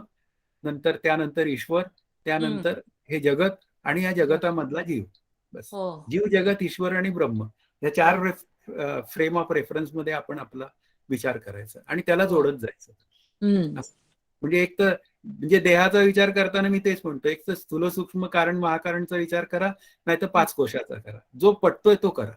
नंतर त्यानंतर ईश्वर, हं. त्यानंतर हे जगत आणि या बरं. जगतामधला जीव. बस. हो. जीव, जगत, ईश्वर आणि ब्रह्म या चार बरं. फ्रेम ऑफ रेफरन्स मध्ये आपण आपला विचार करायचा आणि त्याला हो. जोडत जायचं. हं. असं. म्हणजे एक तर म्हणजे देहाचा विचार करताना मी तेच म्हणतो, एक तर स्थूल सूक्ष्म कारण महाकारणचा विचार करा, नाहीतर हं. 5 कोशाचा करा. जो पटतोय तो करा.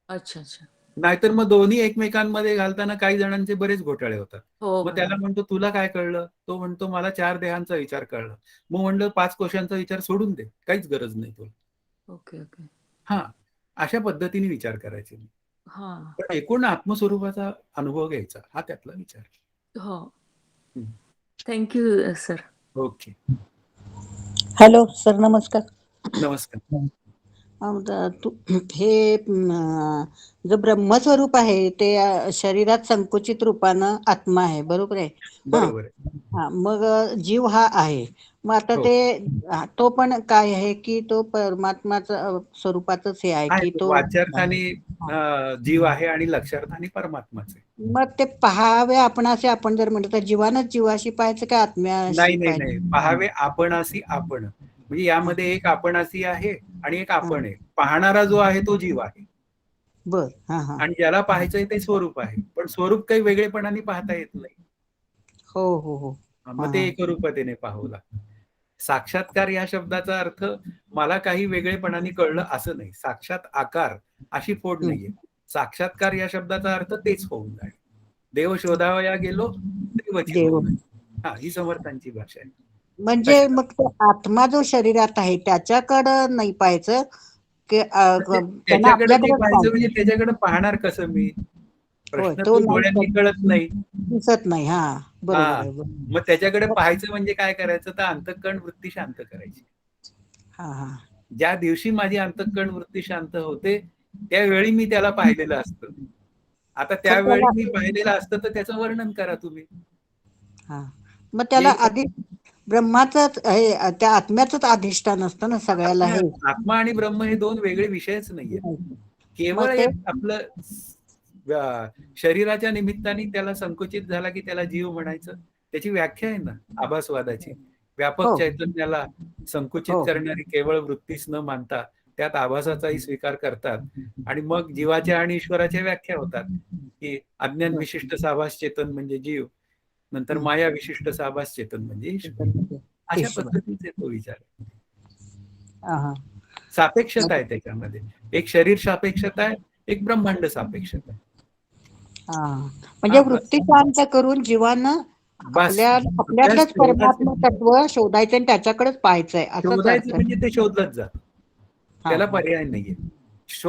अच्छा, अच्छा. नाहीतर मग दोन्ही एकमेकांमध्ये घालताना काही जणांचे बरेच घोटाळे होतात. हो, मग त्याला बरोबर. म्हणतो तुला काय कळलं? तो म्हणतो मला 4 देहांचा विचार कळला. मग म्हणलं 5 कोशांचा विचार सोडून दे. काहीच गरज नाही तुला. Okay, okay. हां, अशा पद्धतीने विचार करायचे. हां. पण एकूण आत्मस्वरूपाचा अनुभव घ्यायचा, हा त्यातला विचार. हो. हं. Thank you sir. Okay. Hello sir, नमस्कार. नमस्कार. हे जो ब्रह्मस्वरूप आहे ते शरीरात संकुचित रूपानं आत्मा आहे, बरोबर आहे. हा बरोबर आहे. हा मग जीव हा आहे. मग आता हो ते तो पण काय आहे की तो परमात्माचं स्वरूपाचंच हे आहे आहे की तो तो वाच्यार्थाने हा. जीव आहे आणि लक्षार्थाने परमात्माच आहे. मग ते पहावे आपणासे आपण जर म्हटलं तर जीवानच जीवाशी पाहायचं का आत्म्याशी नाही नाही नाही, पहावे आपणासी आपण, म्हणजे यामध्ये एक आपणासी आहे आणि एक आपण आहे. पाहणारा जो आहे तो जीव आहे बर हा हा आणि ज्याला पाहायचंय ते स्वरूप आहे. पण स्वरूप काही वेगळेपणाने पाहता येत नाही. हो हो हो मग हा ते हा एकरूपतेने पाहावं लागतं. साक्षात्कार या शब्दाचा अर्थ मला काही वेगळेपणाने कळलं असं नाही. साक्षात आकार अशी फोड हम्म. नाहीये. साक्षात्कार या शब्दाचा अर्थ तेच होऊन जाणे. देव शोधावया गेलो देवची देव होऊन. हा, ही समर्थांची भाषा आहे. म्हणजे तशा मग तो आत्मा जो शरीरात आहे त्याच्याकडं नाही पाहायचं की त्यांना त्याच्याकडे नाही आपल्याकडेच पाहायचं, म्हणजे पाहायचं. त्याच्याकडे पाहणार कसं मी? होय प्रश्न तो तो नाही डोळ्यांनी कळत नाही. दिसत नाही. हा बरोबर हा, आहे बरोबर. मग त्याच्याकडे पाहायचं म्हणजे काय करायचं, तर अंतःकरण वृत्ती शांत करायची. हा हा ज्या दिवशी माझी अंतःकरण वृत्ती शांत होते त्यावेळी मी त्याला पाहिलेलं असतं. आता खरं त्यावेळी त्याला मी पाहिलेलं असतं तर त्याचं वर्णन करा तुम्ही. हा मग त्याला येईल का? आधी ब्रह्माचंच हे त्या आत्म्याचंच अधिष्ठान असतं ना सगळ्याला हे. आत्मा आणि ब्रह्म हे दोन वेगळे विषयच नाहीयेत. मग केवळ ते एक आपलं शरीराच्या निमित्ताने त्याला संकुचित झाला की त्याला जीव म्हणायचं. त्याची व्याख्या आहे ना आभासवादाची. व्यापक हो चैतन्याला संकुचित हो करणारी केवळ वृत्तीच न मानता त्यात आभासाचाही स्वीकार करतात आणि मग जीवाच्या आणि ईश्वराच्या व्याख्या होतात की अज्ञान विशिष्ट साभास चेतन म्हणजे जीव, नंतर हम्म. माया विशिष्ट साभास चेतन म्हणजे ईश्वर. अशा ईश्वर पद्धतीचे तो विचार आहे. हा हा सापेक्षता आहे त्याच्यामध्ये. एक शरीर सापेक्षता आहे, एक ब्रह्मांड सापेक्षता आहे. हा म्हणजे हा बस वृत्ती शांत करून जीवानं बस अभ्यास आपल्यातच तेवढाच परमात्मा तत्व शोधायचं आणि त्याच्याकडेच पाहायचंय असंच शोधायचं, अर्थ आहे. म्हणजे ते शोधलंच जातं. हा त्याला हा पर्याय नाहीये.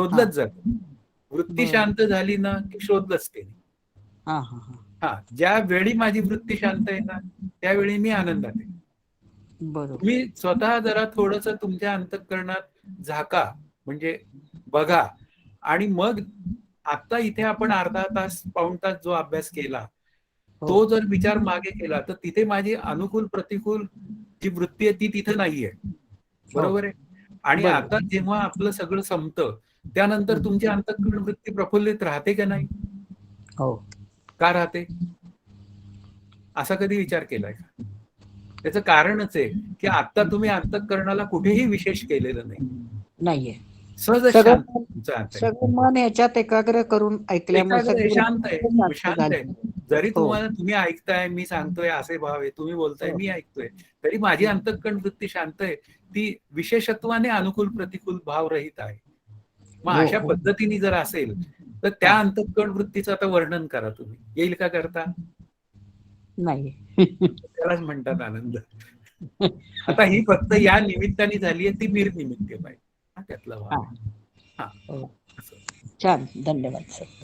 हा शोधलंच जातं. वृत्ती बर शांत झाली ना की शोधलंच ते. हा हा हा हा, ज्या वेळी माझी वृत्ती शांत आहे ना त्यावेळी मी आनंदात आहे. बरोबर तुम्ही स्वतः जरा थोडस तुमच्या अंतःकरणात झाका, म्हणजे बघा, आणि मग आता इथे आपण अर्धा तास पाऊण तास जो अभ्यास केला हो तो जर विचार मागे केला तर तिथे माझी अनुकूल प्रतिकूल जी वृत्ती आहे ती तिथे नाहीये. हो बरोबर आहे. आणि आता बरोबर जेव्हा आपलं सगळं संपतं त्यानंतर हम्म. तुमची अंतःकरण वृत्ती प्रफुल्लित राहते का नाही? हो का राहते? असा कधी विचार केलाय का? त्याचं कारणच आहे की आता तुम्ही अंतःकरणाला कुठेही विशेष केलेलं नाही. नाहीये सहजच सगळं शांत तुमचं अंत आहे. सगळं मन ह्याच्यात एकाग्र करून ऐकल्यामुळे एकाग्र आहे, सगळी शांत आहे, वृत्ती शांत शांत आहे. झाली. जरी हो तुम्ही ऐकताय, मी सांगतोय असे भाव आहे, तुम्ही बोलताय हो मी ऐकतोय, तरी माझी अंतःकरण वृत्ती शांत आहे. ती विशेषत्वाने अनुकूल प्रतिकूल भाव रहित आहे. मग हो अशा हो पद्धतीने जर असेल तर हा त्या अंतःकरण वृत्तीचं आता वर्णन करा तुम्ही. येईल का करता? नाही त्यालाच म्हणतात आनंद. आता ही फक्त या निमित्ताने झाली आहे, ती निर्निमित्त पाहिजे. हा त्यातला भाग हा आहे. हा हो असं. छान धन्यवाद सर.